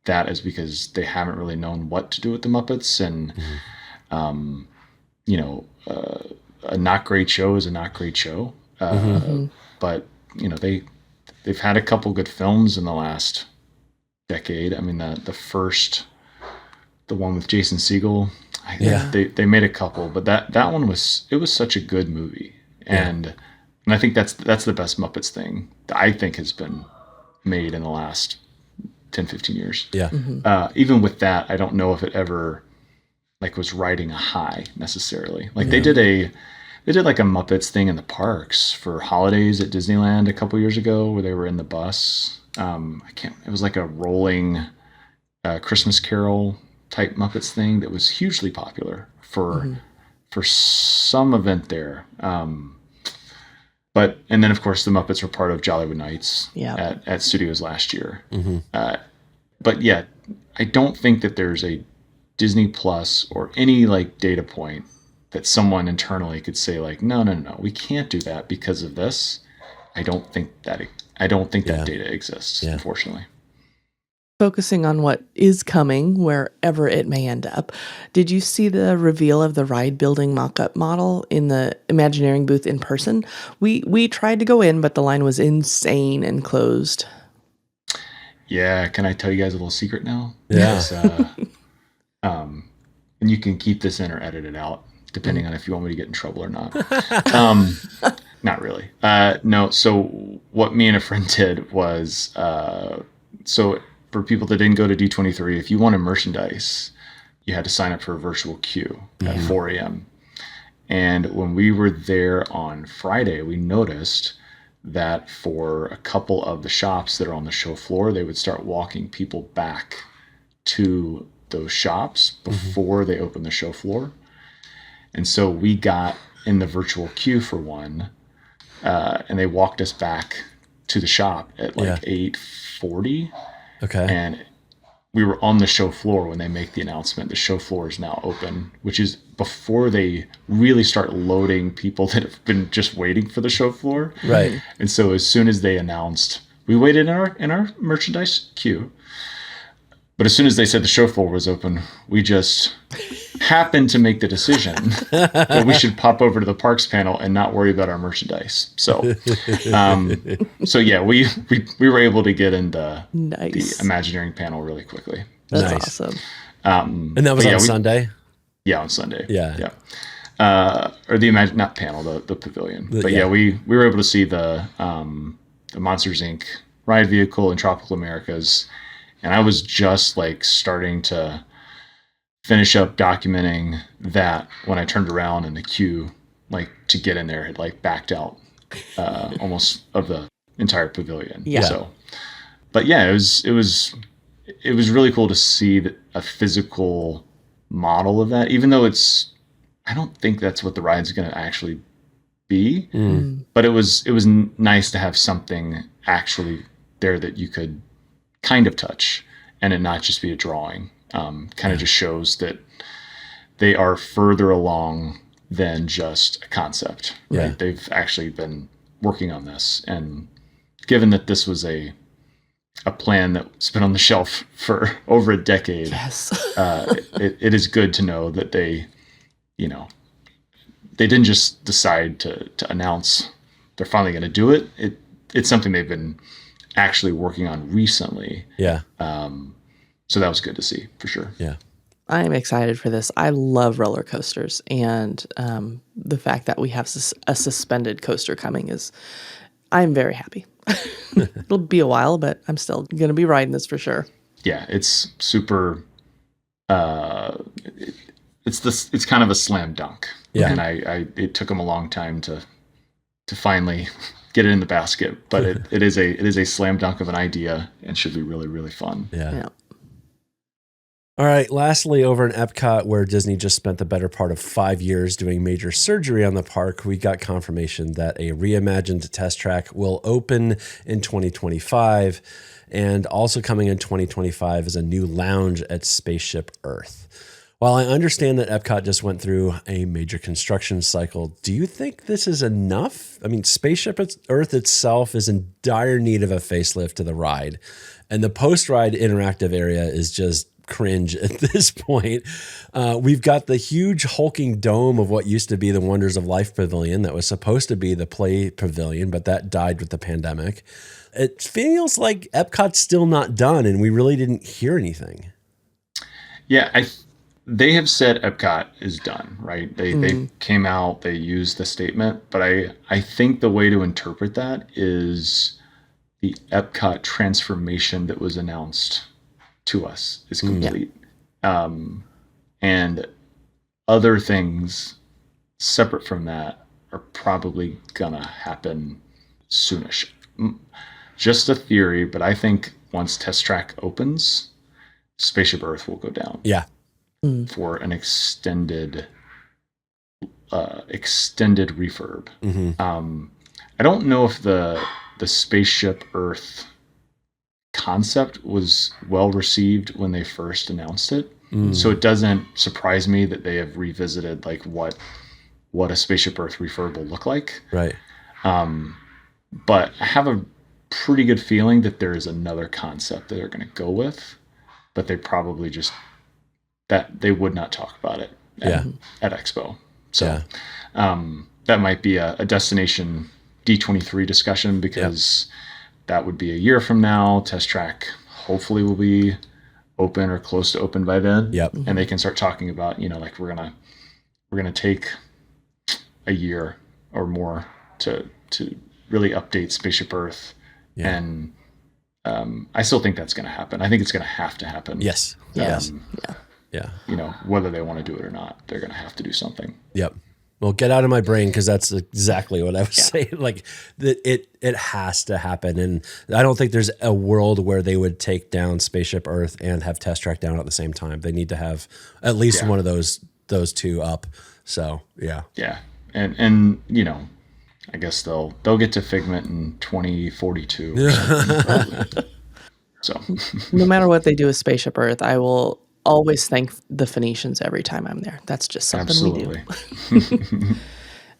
that is because they haven't really known what to do with the Muppets. And, you know, a not great show is a not great show. But, you know, they've had a couple good films in the last decade. I mean, the one with Jason Segel, they made a couple, but that one was such a good movie. And I think that's the best Muppets thing that I think has been made in the last 10, 15 years. Yeah. Even with that, I don't know if it ever like was riding a high necessarily. Like they did like a Muppets thing in the parks for holidays at Disneyland a couple years ago where they were in the bus. It was like a rolling Christmas Carol type Muppets thing that was hugely popular for some event there. And then of course the Muppets were part of Jollywood Nights at studios last year. But yeah, I don't think that there's a Disney Plus or any like data point that someone internally could say like, no, we can't do that because of this. I don't think that data exists, unfortunately. Focusing on what is coming, wherever it may end up, did you see the reveal of the ride building mock-up model in the Imagineering booth in person? We tried to go in, but the line was insane and closed. Yeah, can I tell you guys a little secret now? Yeah. and you can keep this in or edit it out, depending on if you want me to get in trouble or not. Not really. No. So what me and a friend did was, so for people that didn't go to D23, if you wanted merchandise, you had to sign up for a virtual queue at 4 a.m. And when we were there on Friday, we noticed that for a couple of the shops that are on the show floor, they would start walking people back to those shops before they open the show floor. And so we got in the virtual queue for one, and they walked us back to the shop at like 8:40. Okay. And we were on the show floor when they make the announcement. The show floor is now open, which is before they really start loading people that have been just waiting for the show floor. Right. And so as soon as they announced, we waited in our merchandise queue. But as soon as they said the show floor was open, we just happened to make the decision that we should pop over to the parks panel and not worry about our merchandise. So, yeah, we were able to get into the Imagineering panel really quickly. That's awesome. And that was on Sunday? Yeah, on Sunday. Yeah. Or the not panel, the pavilion. But we were able to see the Monsters Inc. ride vehicle in Tropical Americas. And I was just like starting to finish up documenting that when I turned around and the queue, like to get in there, had like backed out almost of the entire pavilion. Yeah. So, but yeah, it was really cool to see a physical model of that, even though I don't think that's what the ride's going to actually be. But it was nice to have something actually there that you could kind of touch and it not just be a drawing. Kind of just shows that they are further along than just a concept, right? Yeah. They've actually been working on this, and given that this was a plan that's been on the shelf for over a decade, it is good to know that they didn't just decide to announce they're finally going to do it. It's something they've been actually working on recently. Yeah. So that was good to see for sure. Yeah. I'm excited for this. I love roller coasters, and the fact that we have a suspended coaster coming I'm very happy. It'll be a while, but I'm still going to be riding this for sure. Yeah, it's super. It's kind of a slam dunk. Yeah. And it took them a long time to finally get it in the basket, but it is a slam dunk of an idea and should be really, really fun. Yeah. All right. Lastly, over in Epcot, where Disney just spent the better part of 5 years doing major surgery on the park, we got confirmation that a reimagined test track will open in 2025. And also coming in 2025 is a new lounge at Spaceship Earth. While I understand that Epcot just went through a major construction cycle, do you think this is enough? I mean, Spaceship Earth itself is in dire need of a facelift to the ride. And the post-ride interactive area is just cringe at this point. We've got the huge hulking dome of what used to be the Wonders of Life Pavilion that was supposed to be the Play Pavilion, but that died with the pandemic. It feels like Epcot's still not done, and we really didn't hear anything. Yeah, they have said Epcot is done, right? They came out, they used the statement, but I think the way to interpret that is the Epcot transformation that was announced to us is complete. And other things separate from that are probably gonna happen soonish. Just a theory, but I think once Test Track opens, Spaceship Earth will go down. Yeah. For an extended refurb. I don't know if the Spaceship Earth concept was well received when they first announced it. So it doesn't surprise me that they have revisited like what a Spaceship Earth refurb will look like. Right. But I have a pretty good feeling that there is another concept that they're going to go with, but they probably just that they would not talk about it at Expo. So that might be a destination D23 discussion, because that would be a year from now. Test Track hopefully will be open or close to open by then. Yep. And they can start talking about, like we're gonna take a year or more to really update Spaceship Earth. Yeah. And I still think that's gonna happen. I think it's gonna have to happen. Yes. Yes. Yeah. Whether they want to do it or not, they're gonna have to do something. Yep. Well, get out of my brain, because that's exactly what I was saying. Like it has to happen, and I don't think there's a world where they would take down Spaceship Earth and have Test Track down at the same time. They need to have at least one of those two up. So yeah, and I guess they'll get to Figment in 2042. Or something, probably. So No matter what they do with Spaceship Earth, I will always thank the Phoenicians every time I'm there. That's just something we do.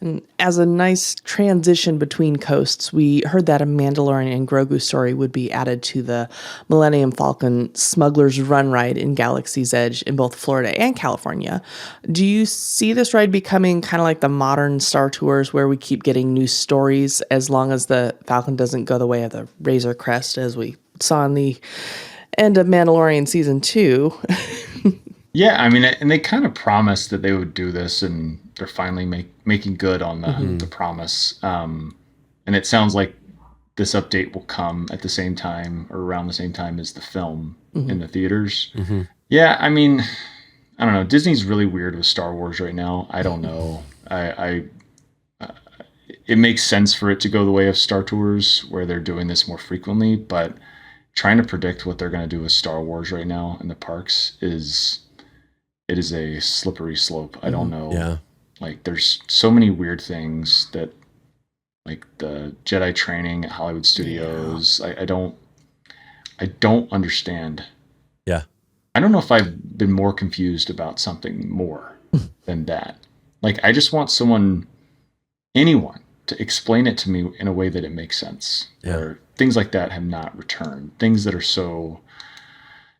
And as a nice transition between coasts, we heard that a Mandalorian and Grogu story would be added to the Millennium Falcon Smuggler's Run ride in Galaxy's Edge in both Florida and California. Do you see this ride becoming kind of like the modern Star Tours, where we keep getting new stories as long as the Falcon doesn't go the way of the Razor Crest, as we saw in the end of Mandalorian season 2? Yeah, I mean, and they kind of promised that they would do this, and they're finally making good on the promise. And it sounds like this update will come at the same time or around the same time as the film in the theaters. Yeah, I mean, I don't know. Disney's really weird with Star Wars right now. I don't know. It makes sense for it to go the way of Star Tours, where they're doing this more frequently, but trying to predict what they're going to do with Star Wars right now in the parks is a slippery slope. I don't know. Yeah. Like, there's so many weird things that, like the Jedi training at Hollywood Studios. I don't understand. Yeah. I don't know if I've been more confused about something more than that. Like, I just want anyone to explain it to me in a way that it makes sense. Yeah. Or things like that have not returned. Things that are so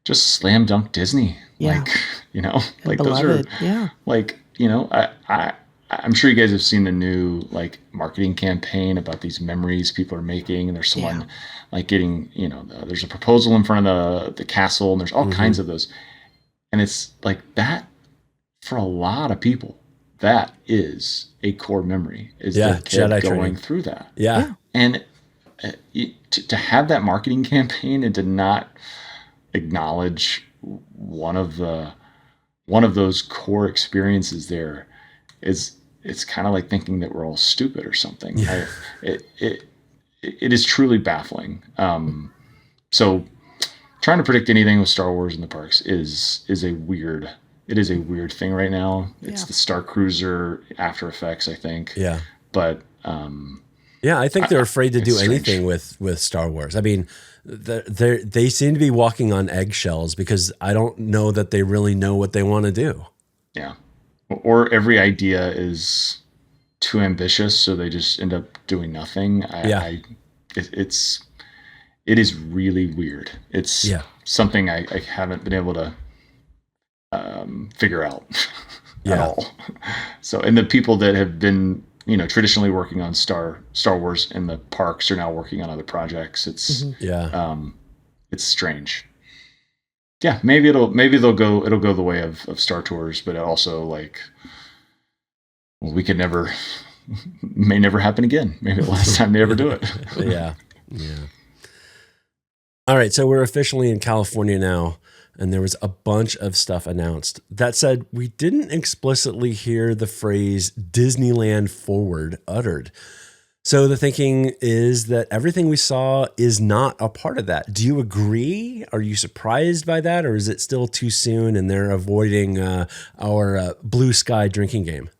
just slam dunk Disney. Yeah. Like, like Beloved. those are, like, I'm sure you guys have seen the new like marketing campaign about these memories people are making, and there's someone like getting, there's a proposal in front of the castle, and there's all kinds of those. And it's like that, for a lot of people, that is a core memory, is the kid Jedi going training through that. Yeah. And to have that marketing campaign and to not acknowledge one of those core experiences there it's kind of like thinking that we're all stupid or something. It is truly baffling. So trying to predict anything with Star Wars in the parks is a weird thing right now. It's the Star Cruiser after effects, I think. Yeah. But I think they're afraid to do strange. anything with Star Wars. I mean, they seem to be walking on eggshells, because I don't know that they really know what they want to do. Yeah. Or every idea is too ambitious, so they just end up doing nothing. It is really weird. It's something I haven't been able to figure out at all. So, and the people that have been, traditionally working on Star Wars in the parks are now working on other projects. It's it's strange. Yeah, maybe it'll go the way of Star Tours, but it also may never happen again. Maybe the last time they ever do it. Yeah. All right, so we're officially in California now, and there was a bunch of stuff announced. That said, we didn't explicitly hear the phrase Disneyland Forward uttered. So the thinking is that everything we saw is not a part of that. Do you agree? Are you surprised by that, or is it still too soon and they're avoiding our blue sky drinking game?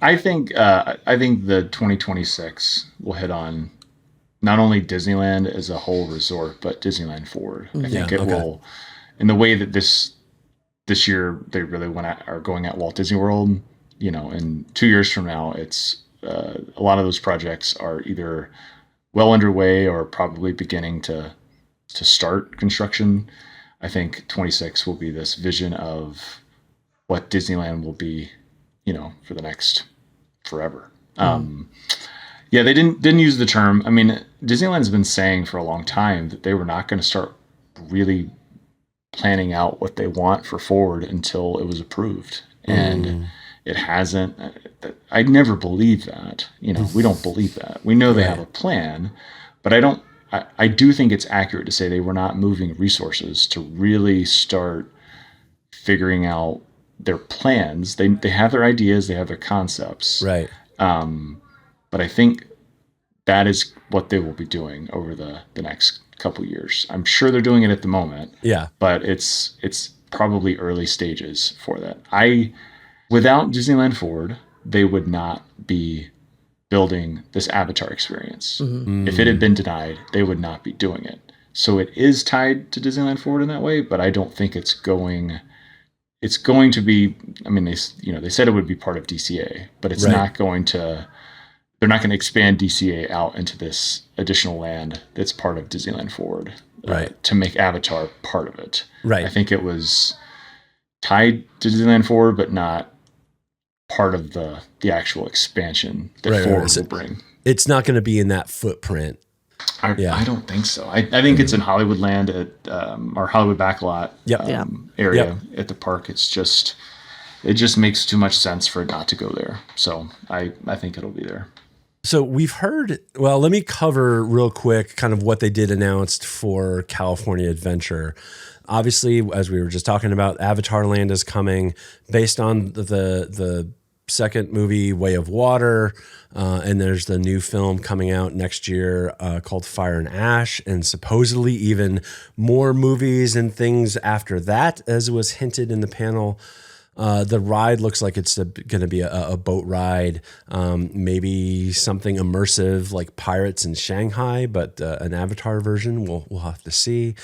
I think the 2026 will hit on not only Disneyland as a whole resort, but Disneyland Forward. I think it will, in the way that this year they really are going at Walt Disney World. In 2 years from now, it's a lot of those projects are either well underway or probably beginning to start construction. I think 26 will be this vision of what Disneyland will be, for the next forever. They didn't use the term. I mean, Disneyland's been saying for a long time that they were not going to start really planning out what they want for forward until it was approved. And it hasn't. I'd never believe that. We don't believe that. We know they have a plan, but I do think it's accurate to say they were not moving resources to really start figuring out their plans. They have their ideas, they have their concepts. Right. But I think that is what they will be doing over the next couple years. I'm sure they're doing it at the moment. Yeah. But it's probably early stages for that. Without Disneyland Forward, they would not be building this Avatar experience. If it had been denied, they would not be doing it. So it is tied to Disneyland Forward in that way, but I don't think it's going to be, I mean, they said it would be part of DCA, but it's not going to, they're not going to expand DCA out into this additional land that's part of Disneyland Forward to make Avatar part of it. Right. I think it was tied to Disneyland Forward, but not part of the actual expansion that Forward will bring. It's not going to be in that footprint. I don't think so. I think it's in Hollywood Land at our Hollywood backlot area at the park. It just makes too much sense for it not to go there. So I think it'll be there. So we've heard, well, let me cover real quick kind of what they did announced for California Adventure. Obviously, as we were just talking about, Avatar Land is coming based on the second movie, Way of Water, and there's the new film coming out next year called Fire and Ash, and supposedly even more movies and things after that, as was hinted in the panel. The ride looks like it's going to be a boat ride, maybe something immersive like Pirates in Shanghai, but an Avatar version. We'll have to see.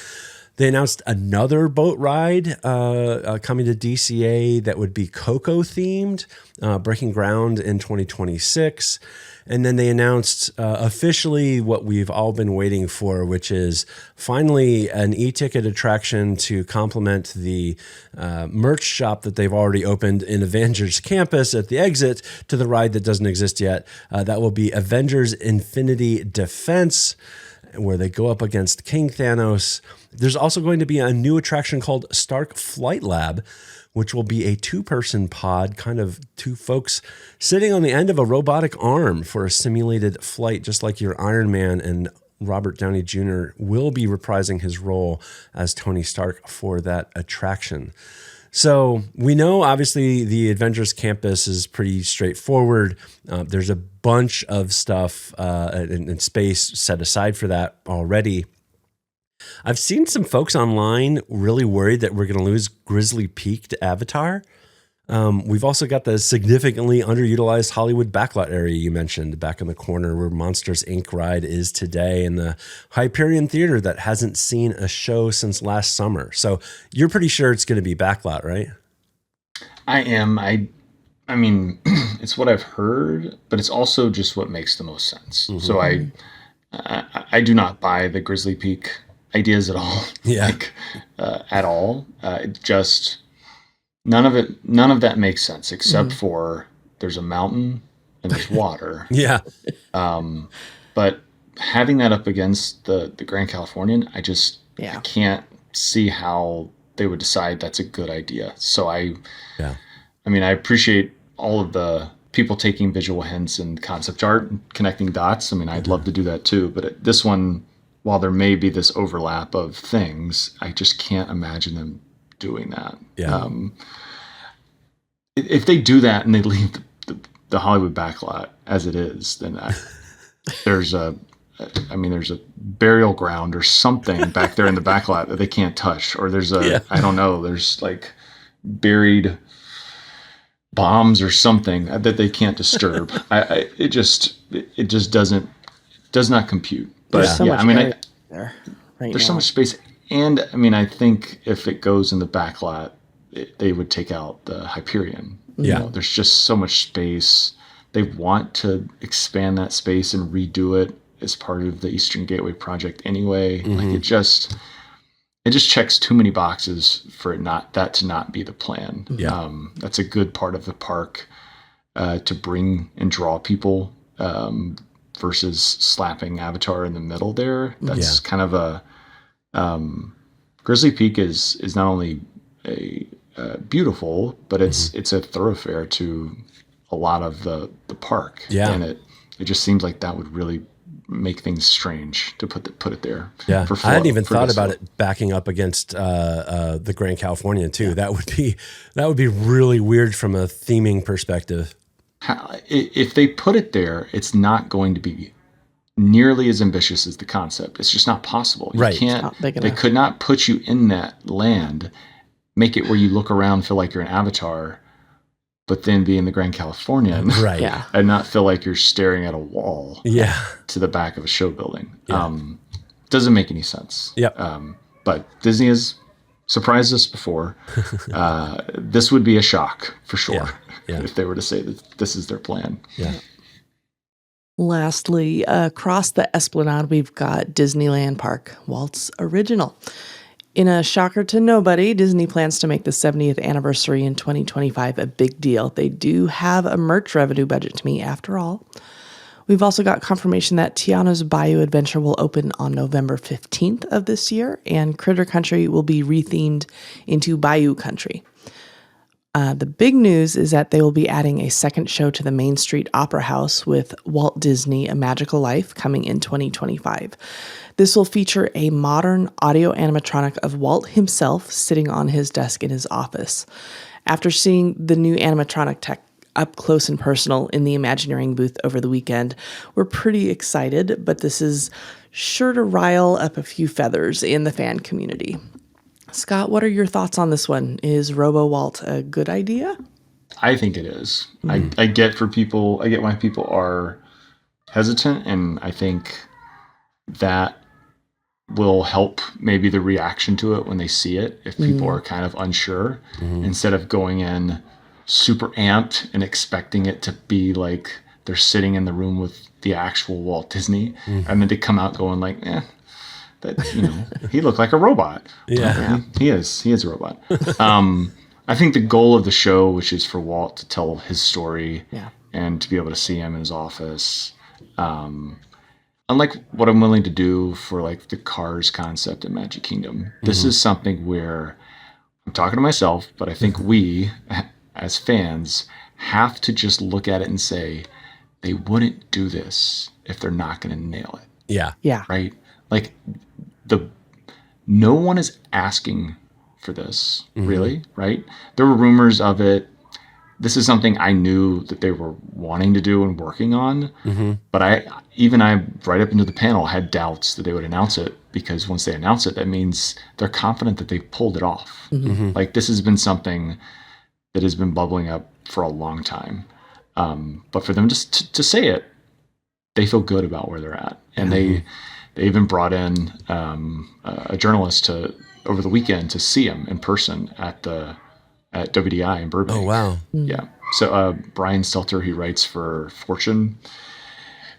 They announced another boat ride coming to DCA that would be Coco themed, breaking ground in 2026. And then they announced officially what we've all been waiting for, which is finally an e-ticket attraction to complement the merch shop that they've already opened in Avengers Campus at the exit to the ride that doesn't exist yet. That will be Avengers Infinity Defense, where they go up against King Thanos. There's also going to be a new attraction called Stark Flight Lab, which will be a two-person pod, kind of two folks sitting on the end of a robotic arm for a simulated flight, just like your Iron Man, and Robert Downey Jr. will be reprising his role as Tony Stark for that attraction. So we know, obviously, the Avengers Campus is pretty straightforward. There's a bunch of stuff and space set aside for that already. I've seen some folks online really worried that we're going to lose Grizzly Peak to Avatar. We've also got the significantly underutilized Hollywood backlot area you mentioned back in the corner where Monsters, Inc. ride is today, and the Hyperion Theater that hasn't seen a show since last summer. So you're pretty sure it's going to be backlot, right? I am. I mean, it's what I've heard, but it's also just what makes the most sense. Mm-hmm. So I do not buy the Grizzly Peak ideas at all. Yeah. At all. Just none of that makes sense except for there's a mountain and there's water. Yeah. But having that up against the Grand Californian, I can't see how they would decide that's a good idea. So I appreciate all of the people taking visual hints and concept art and connecting dots. I mean, I'd love to do that too, but this one, while there may be this overlap of things, I just can't imagine them doing that. Yeah. If they do that and they leave the Hollywood backlot as it is, then there's a burial ground or something back there in the backlot that they can't touch, or there's I don't know, there's like buried bombs or something that they can't disturb. It just does not compute. But there's so much there there's so much space, and I mean, I think if it goes in the backlot, they would take out the Hyperion. Yeah, there's just so much space. They want to expand that space and redo it as part of the Eastern Gateway project anyway. Mm-hmm. Like it just checks too many boxes for it to not be the plan. Yeah. That's a good part of the park to bring and draw people. Versus slapping Avatar in the middle there. That's kind of a Grizzly Peak is not only a beautiful, but it's a thoroughfare to a lot of the park. Yeah. And it just seems like that would really make things strange to put it there. Yeah, for I hadn't even thought this about flow. it backing up against the Grand Californian too. That would be really weird from a theming perspective. If they put it there, it's not going to be nearly as ambitious as the concept. It's just not possible. You Right. can't. not big They enough. could not put you in that land, make it where you look around, feel like you're an avatar, but then be in the Grand Californian, Right. Yeah. and not feel like you're staring at a wall Yeah. to the back of a show building. Yeah. Doesn't make any sense. Yep. But Disney has surprised us before. This would be a shock for sure Yeah. if they were to say that this is their plan. Yeah. Lastly, across the Esplanade, we've got Disneyland Park, Walt's original. In a shocker to nobody, Disney plans to make the 70th anniversary in 2025 a big deal. They do have a merch revenue budget to meet, after all. We've also got confirmation that Tiana's Bayou Adventure will open on November 15th of this year, and Critter Country will be rethemed into Bayou Country. The big news is that they will be adding a second show to the Main Street Opera House with Walt Disney: A Magical Life coming in 2025. This will feature a modern audio animatronic of Walt himself sitting on his desk in his office. After seeing the new animatronic tech up close and personal in the Imagineering booth over the weekend, we're pretty excited, but this is sure to rile up a few feathers in the fan community. Scott, what are your thoughts on this one? Is Robo Walt a good idea? I think it is. I get why people are hesitant, and I think that will help maybe the reaction to it when they see it. If people are kind of unsure, instead of going in super amped and expecting it to be like they're sitting in the room with the actual Walt Disney, and then to come out going like, that, he looked like a robot. Yeah. He is a robot. I think the goal of the show, which is for Walt to tell his story and to be able to see him in his office, unlike what I'm willing to do for like the Cars concept in Magic Kingdom, this is something where I'm talking to myself, but I think we as fans have to just look at it and say, they wouldn't do this if they're not going to nail it. Yeah. Yeah. Right? Like no one is asking for this, really, right? There were rumors of it. This is something I knew that they were wanting to do and working on, but I right up into the panel had doubts that they would announce it, because once they announce it, that means they're confident that they pulled it off. Like, this has been something that has been bubbling up for a long time. But for them just to say it, they feel good about where they're at. And they even brought in a journalist over the weekend to see him in person at WDI in Burbank. Oh, wow. Yeah. So Brian Stelter, he writes for Fortune.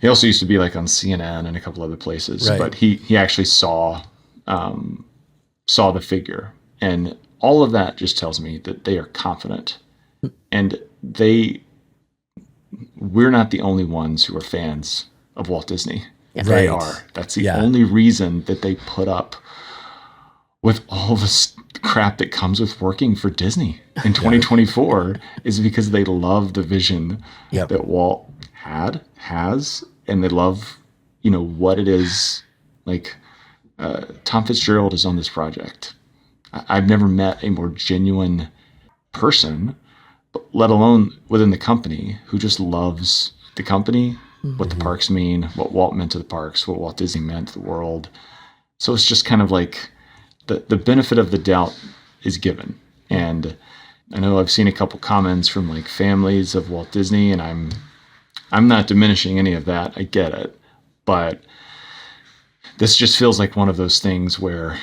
He also used to be like on CNN and a couple other places, Right. but he actually saw the figure, and all of that just tells me that they are confident, and we're not the only ones who are fans of Walt Disney. They Right. are. That's the only reason that they put up with all this crap that comes with working for Disney in 2024 is because they love the vision that Walt has, and they love, what it is. Like, Tom Fitzgerald is on this project. I've never met a more genuine person, let alone within the company, who just loves the company, what the parks mean, what Walt meant to the parks, what Walt Disney meant to the world. So it's just kind of like the benefit of the doubt is given. And I know I've seen a couple comments from like families of Walt Disney, and I'm not diminishing any of that. I get it. But this just feels like one of those things where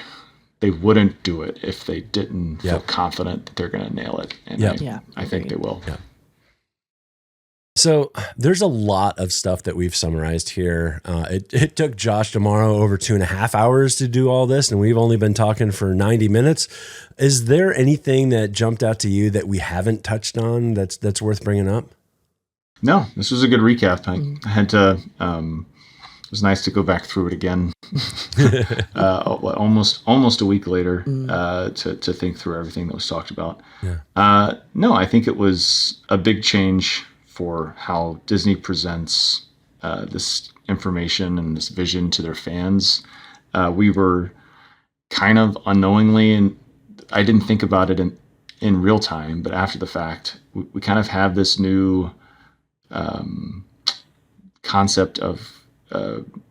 they wouldn't do it if they didn't feel confident that they're going to nail it. And I think they will. Yeah. So there's a lot of stuff that we've summarized here. It took Josh tomorrow over 2.5 hours to do all this, and we've only been talking for 90 minutes. Is there anything that jumped out to you that we haven't touched on that's worth bringing up? No, this was a good recap. I had to it was nice to go back through it again, almost a week later, to think through everything that was talked about. Yeah. No, I think it was a big change for how Disney presents this information and this vision to their fans. We were kind of unknowingly, and I didn't think about it in real time, but after the fact, we kind of have this new concept of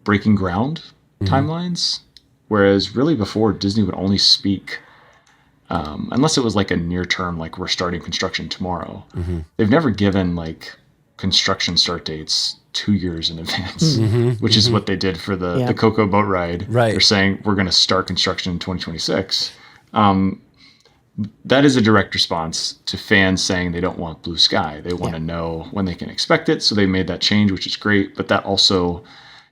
breaking ground timelines, whereas really before Disney would only speak, unless it was like a near term, like we're starting construction tomorrow. They've never given like construction start dates 2 years in advance, which is what they did for the Cocoa boat ride. Right. They're saying we're going to start construction in 2026. That is a direct response to fans saying they don't want blue sky. They want to know when they can expect it. So they made that change, which is great. But that also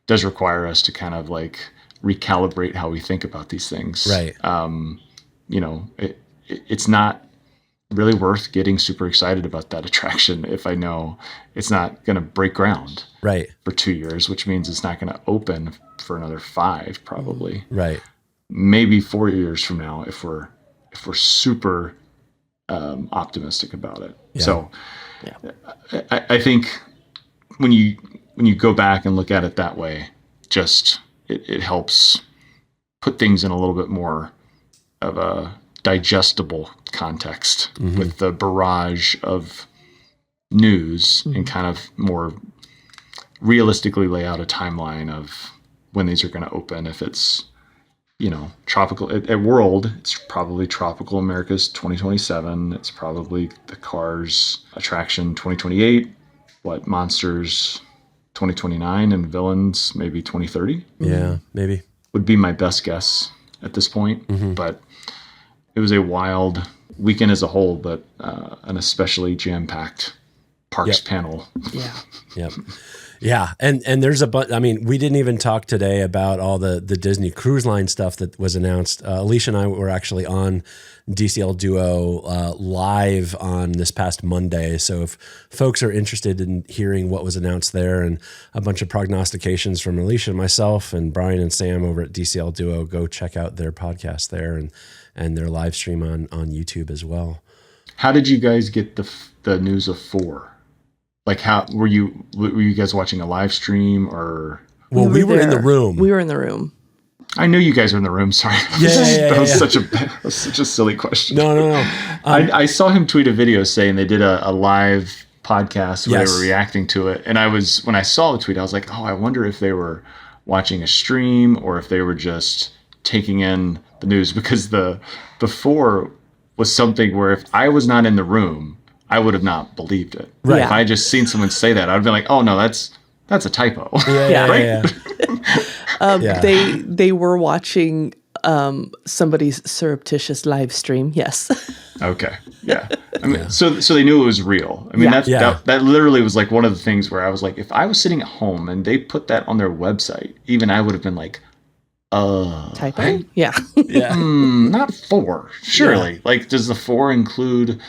does require us to kind of like recalibrate how we think about these things. Right. It's not really worth getting super excited about that attraction if I know it's not going to break ground for 2 years, which means it's not going to open for another 5 probably. Right. Maybe 4 years from now if we're super optimistic about it. Yeah. So I think when you go back and look at it that way, just it helps put things in a little bit more of a digestible context with the barrage of news and kind of more realistically lay out a timeline of when these are going to open. If it's tropical at World, it's probably Tropical America's 2027. It's probably the Cars attraction 2028. Monsters 2029, and Villains maybe 2030. Yeah, maybe would be my best guess at this point. But it was a wild weekend as a whole, but an especially jam-packed parks panel. Yeah. And there's a bunch. I mean, we didn't even talk today about all the Disney Cruise Line stuff that was announced. Alicia and I were actually on DCL Duo live on this past Monday. So if folks are interested in hearing what was announced there and a bunch of prognostications from Alicia and myself and Brian and Sam over at DCL Duo, go check out their podcast there and their live stream on YouTube as well. How did you guys get the news of 4? Like, how were you guys watching a live stream or? Well, we were in the room. We were in the room. I knew you guys were in the room. Sorry. That was such a silly question. No. I saw him tweet a video saying they did a live podcast where they were reacting to it. And when I saw the tweet, I was like, oh, I wonder if they were watching a stream or if they were just taking in the news, because the 4 was something where if I was not in the room, I would have not believed it. Right. If I just seen someone say that, I'd be like, oh no, that's a typo. They were watching somebody's surreptitious live stream. Yes. Okay. Yeah. I mean, so they knew it was real. I mean, that literally was like one of the things where I was like, if I was sitting at home and they put that on their website, even I would have been like, typo? Yeah. Not 4, surely. Like, does the 4 include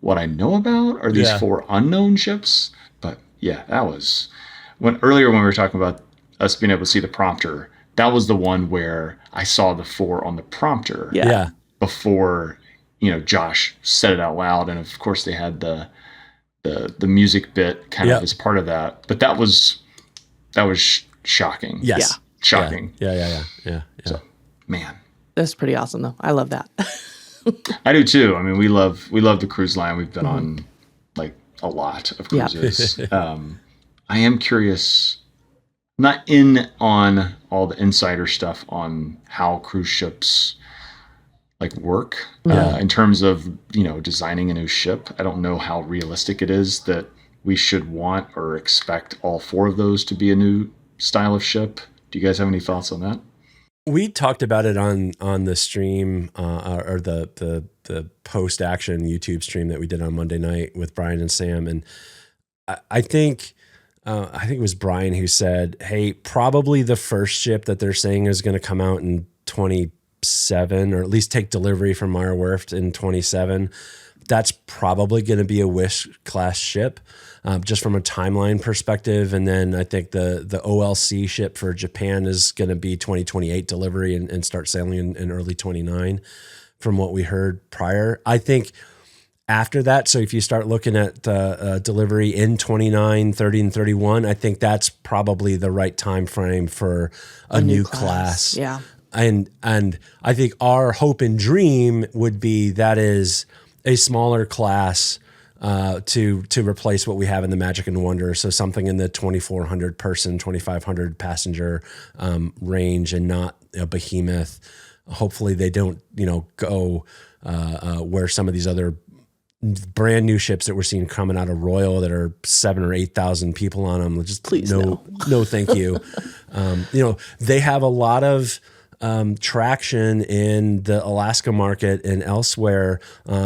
what I know about? Are these 4 unknown ships? But yeah, that was earlier when we were talking about us being able to see the prompter, that was the one where I saw the 4 on the prompter before, Josh said it out loud. And of course they had the music bit kind of as part of that, but that was shocking. Yes. Yeah. Shocking. Yeah. So, man, that's pretty awesome though. I love that. I do too. I mean, we love the cruise line. We've been on like a lot of cruises. I am curious, not in on all the insider stuff on how cruise ships like work in terms of, designing a new ship. I don't know how realistic it is that we should want or expect all 4 of those to be a new style of ship. Do you guys have any thoughts on that? We talked about it on the stream or the post action YouTube stream that we did on Monday night with Brian and Sam, and I think it was Brian who said, "Hey, probably the first ship that they're saying is going to come out in 27, or at least take delivery from Meyer Werft in 27. that's probably going to be a Wish class ship, just from a timeline perspective. And then I think the OLC ship for Japan is going to be 2028 delivery and start sailing in early 29 from what we heard prior. I think after that, so if you start looking at delivery in 29, 30, and 31, I think that's probably the right time frame for a new class. Yeah. And I think our hope and dream would be that is a smaller class to replace what we have in the Magic and Wonder. So something in the 2,400 person, 2,500 passenger range, and not a behemoth. Hopefully they don't, go where some of these other brand new ships that we're seeing coming out of Royal that are 7,000 or 8,000 people on them. Just please no, thank you. They have a lot of traction in the Alaska market and elsewhere.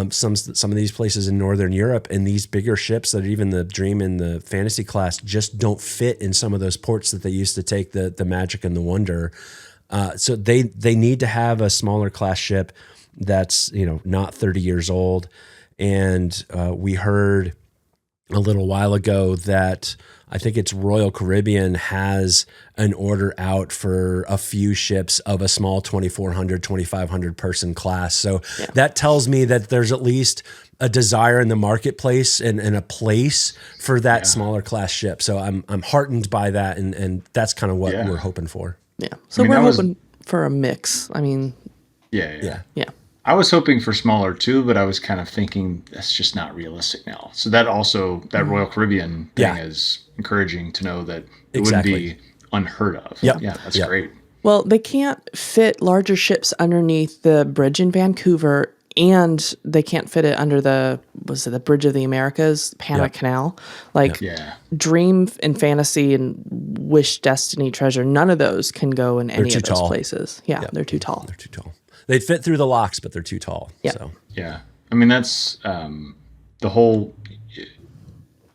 Some of these places in Northern Europe, and these bigger ships that are even the Dream and the Fantasy class just don't fit in some of those ports that they used to take the Magic and the Wonder. So they need to have a smaller class ship that's not 30 years old. And we heard a little while ago that I think it's Royal Caribbean has an order out for a few ships of a small 2,400, 2,500 person class. So that tells me that there's at least a desire in the marketplace and a place for that smaller class ship. So I'm heartened by that, and that's kind of what we're hoping for. Yeah. So we're hoping for a mix. I mean, yeah. Yeah. I was hoping for smaller too, but I was kind of thinking that's just not realistic now. So that Royal Caribbean thing is encouraging to know that it wouldn't be unheard of. Yep. Yeah, that's great. Well, they can't fit larger ships underneath the bridge in Vancouver, and they can't fit it under the Bridge of the Americas, Panama Canal. Dream and Fantasy and Wish, Destiny, Treasure, none of those can go in any of those places. Yeah, they're too tall. They're too tall. They'd fit through the locks, but they're too tall. Yeah. So. Yeah. I mean, that's the whole.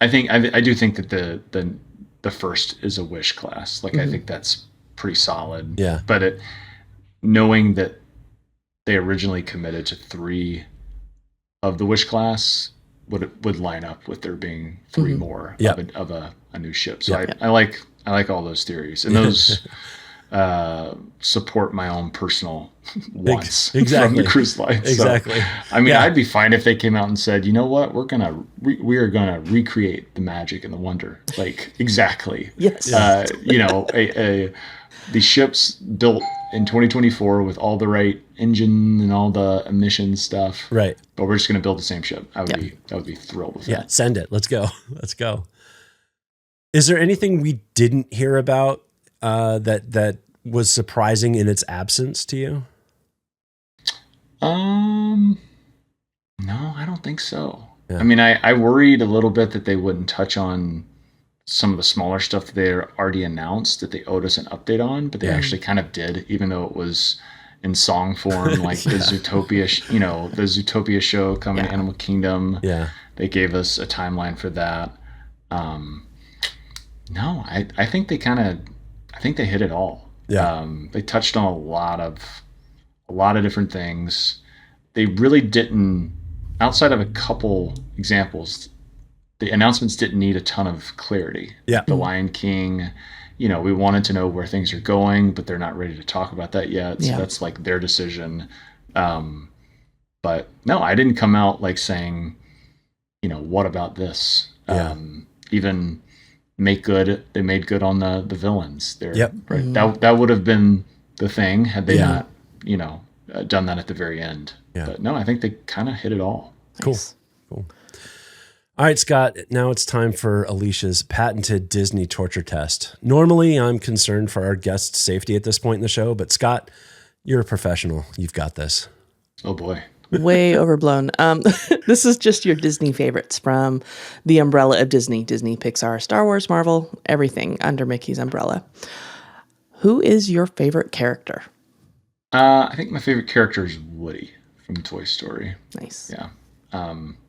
I do think that the first is a Wish class. I think that's pretty solid. Yeah. But knowing that they originally committed to 3 of the Wish class would line up with there being 3 more of a new ship. So I like all those theories, and those support my own personal wants from the cruise line. Exactly. So, I mean, I'd be fine if they came out and said, you know what, we are gonna recreate the Magic and the Wonder, exactly. Yes. The ships built in 2024 with all the right engine and all the emissions stuff. Right. But we're just gonna build the same ship. I would be thrilled with that. Yeah. Send it. Let's go. Let's go. Is there anything we didn't hear about that was surprising in its absence to you? No, I don't think so. Yeah. I mean, I worried a little bit that they wouldn't touch on some of the smaller stuff that they already announced that they owed us an update on, but they actually kind of did, even though it was in song form, the Zootopia show coming to Animal Kingdom. Yeah. They gave us a timeline for that. No, I think they hit it all. Yeah. They touched on a lot of different things. They really didn't, outside of a couple examples, the announcements didn't need a ton of clarity. Yeah. The Lion King, we wanted to know where things are going, but they're not ready to talk about that yet. So that's their decision. But no, I didn't come out saying, what about this? Even they made good on the villains. Right. That would have been the thing had they not, done that at the very end. Yeah. But no, I think they kind of hit it all. Nice. Cool. All right, Scott, now it's time for Alicia's patented Disney torture test. Normally, I'm concerned for our guests' safety at this point in the show, but Scott, you're a professional. You've got this. Oh, boy. Way overblown. This is just your Disney favorites from the umbrella of Disney. Disney, Pixar, Star Wars, Marvel, everything under Mickey's umbrella. Who is your favorite character? I think my favorite character is Woody from Toy Story. Nice. Yeah.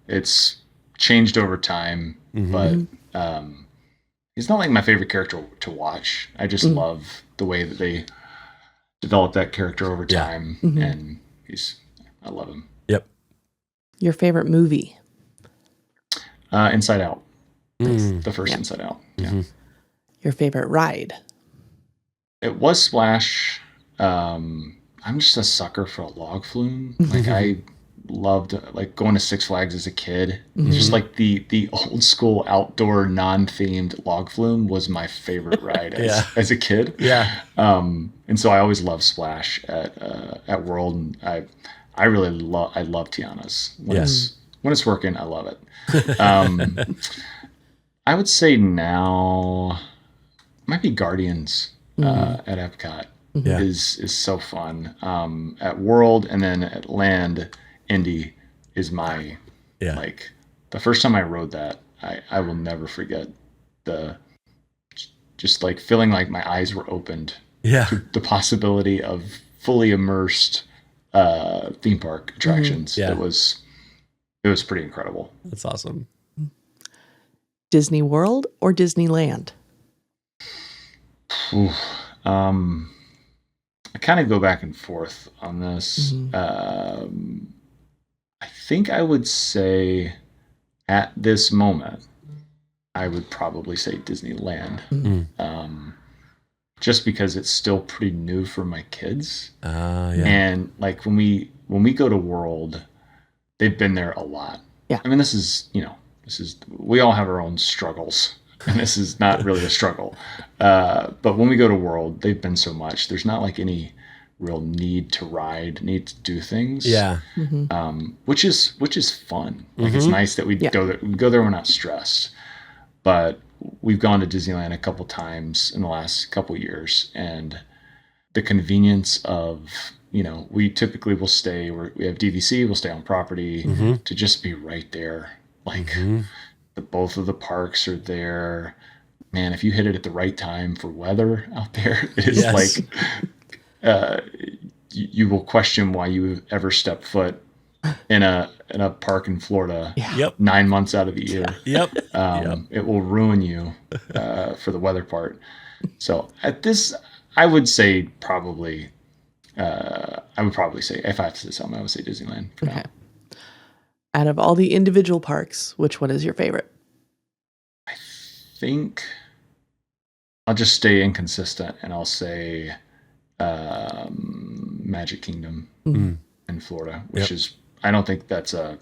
It's changed over time, but he's not my favorite character to watch. I just love the way that they developed that character over time, and I love him. Yep. Your favorite movie? Inside Out. The first Inside Out. Yeah. Your favorite ride? It was Splash. I'm just a sucker for a log flume. Like I loved like going to Six Flags as a kid. Just like the old school outdoor non-themed log flume was my favorite ride as a kid. Yeah. And so I always loved Splash at World. And I love Tiana's. When it's working, I love it. I would say now might be Guardians at Epcot. Is so fun. At World and then at Land, Indy is my like the first time I rode that. I will never forget just like feeling like my eyes were opened to the possibility of fully immersed theme park attractions. It was pretty incredible. That's awesome. Disney World or Disneyland? Ooh, I kind of go back and forth on this. I think I would say at this moment, I would probably say Disneyland. Just because it's still pretty new for my kids. And like when we go to World, they've been there a lot. Yeah. I mean, we all have our own struggles. And this is not really a struggle. But when we go to World, they've been so much. There's not like any real need to do things. Yeah. Which is fun. Like it's nice that we go there. We go there, we're not stressed. But we've gone to Disneyland a couple times in the last couple years, and the convenience of, we typically will stay where we have DVC, we'll stay on property to just be right there. Like both of the parks are there. Man, if you hit it at the right time for weather out there, it is like you will question why you ever step foot in a park in Florida 9 months out of the year. It will ruin you for the weather part. So at this, I would say probably say, if I have to say something, I would say Disneyland for now. Out of all the individual parks, which one is your favorite? I think I'll just stay inconsistent and I'll say Magic Kingdom in Florida, which is, I don't think I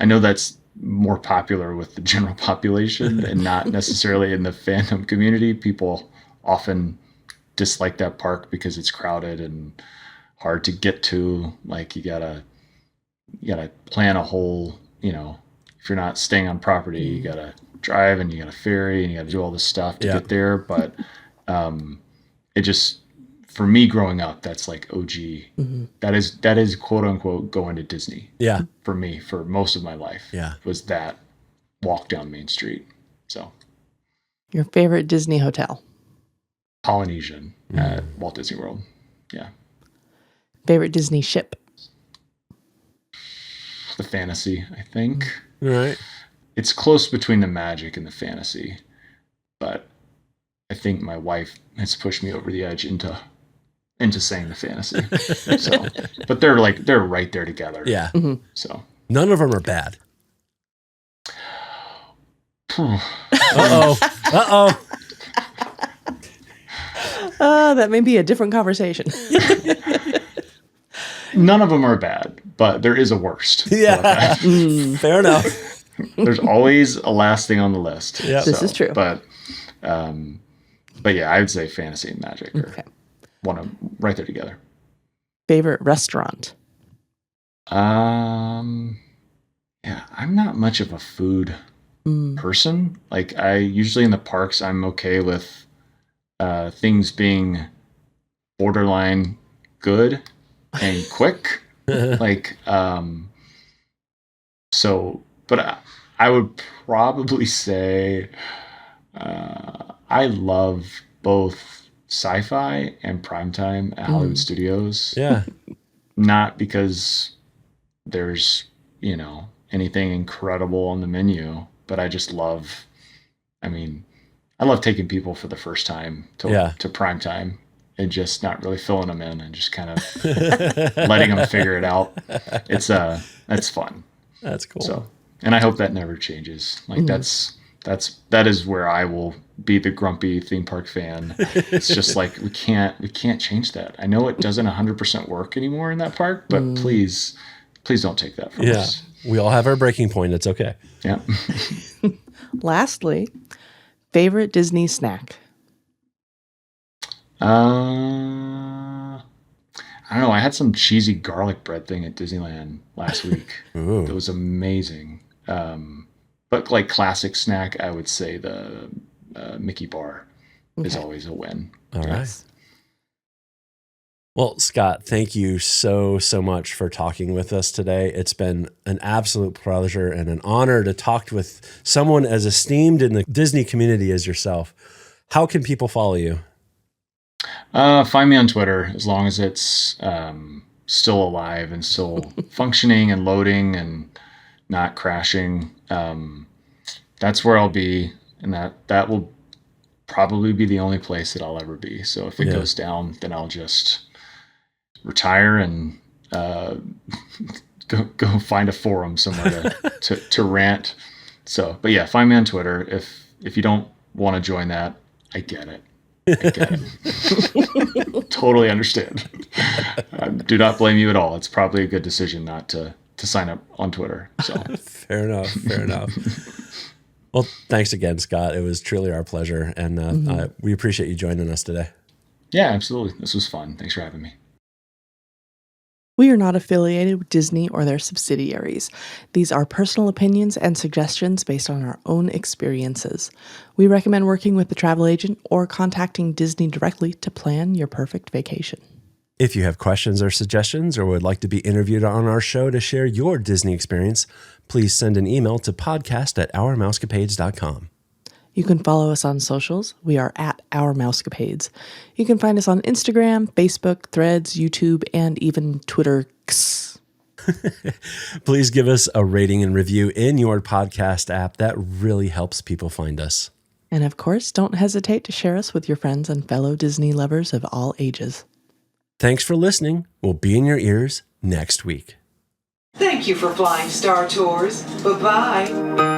know that's more popular with the general population and not necessarily in the fandom community. People often dislike that park because it's crowded and hard to get to. Like you gotta plan a whole, if you're not staying on property, you gotta drive and you gotta ferry and you gotta do all this stuff to get there. But it just, for me growing up, that's like OG. That is quote unquote going to Disney. Yeah. For me, for most of my life. Yeah. Was that walk down Main Street. So. Your favorite Disney hotel? Polynesian at Walt Disney World. Yeah. Favorite Disney ship? The Fantasy, I think. Right. It's close between the Magic and the Fantasy, but I think my wife has pushed me over the edge into saying the Fantasy. So, but they're right there together. Yeah. So none of them are bad. Uh-oh. That may be a different conversation. None of them are bad, but there is a worst. Yeah. Fair enough. There's always a last thing on the list. Yeah. This is true. But yeah, I would say Fantasy and Magic are one of them right there together. Favorite restaurant? Yeah, I'm not much of a food person. Like I usually in the parks, I'm okay with things being borderline good and quick. Like, but I would probably say I love both sci-fi and primetime at Hollywood Studios. Yeah. Not because there's, anything incredible on the menu, but I just love, I love taking people for the first time to primetime and just not really filling them in and just kind of letting them figure it out. That's fun. That's cool. So, and I hope that never changes. Like that is where I will be the grumpy theme park fan. It's just like, we can't change that. I know it doesn't 100% work anymore in that park, but please don't take that from us. We all have our breaking point. It's okay. Yeah. Lastly, favorite Disney snack? I don't know. I had some cheesy garlic bread thing at Disneyland last week. Ooh. It was amazing. But like classic snack, I would say the Mickey bar is always a win. All right. Well, Scott, thank you so much for talking with us today. It's been an absolute pleasure and an honor to talk with someone as esteemed in the Disney community as yourself. How can people follow you? Find me on Twitter, as long as it's still alive and still functioning and loading and not crashing. That's where I'll be, and that will probably be the only place that I'll ever be. So if it goes down, then I'll just retire and go find a forum somewhere to rant. So, but yeah, find me on Twitter. If you don't want to join that, I get it. Totally understand. Do not blame you at all. It's probably a good decision not to sign up on Twitter. So Fair enough. Well, thanks again, Scott. It was truly our pleasure, and we appreciate you joining us today. yeah, absolutely. This was fun. Thanks for having me. We are not affiliated with Disney or their subsidiaries. These are personal opinions and suggestions based on our own experiences. We recommend working with the travel agent or contacting Disney directly to plan your perfect vacation. If you have questions or suggestions or would like to be interviewed on our show to share your Disney experience, please send an email to podcast@ourmousecapades.com. You can follow us on socials. We are at Our Mousecapades. You can find us on Instagram, Facebook, Threads, YouTube, and even Twitter. Please give us a rating and review in your podcast app. That really helps people find us. And of course, don't hesitate to share us with your friends and fellow Disney lovers of all ages. Thanks for listening. We'll be in your ears next week. Thank you for flying Star Tours. Bye-bye.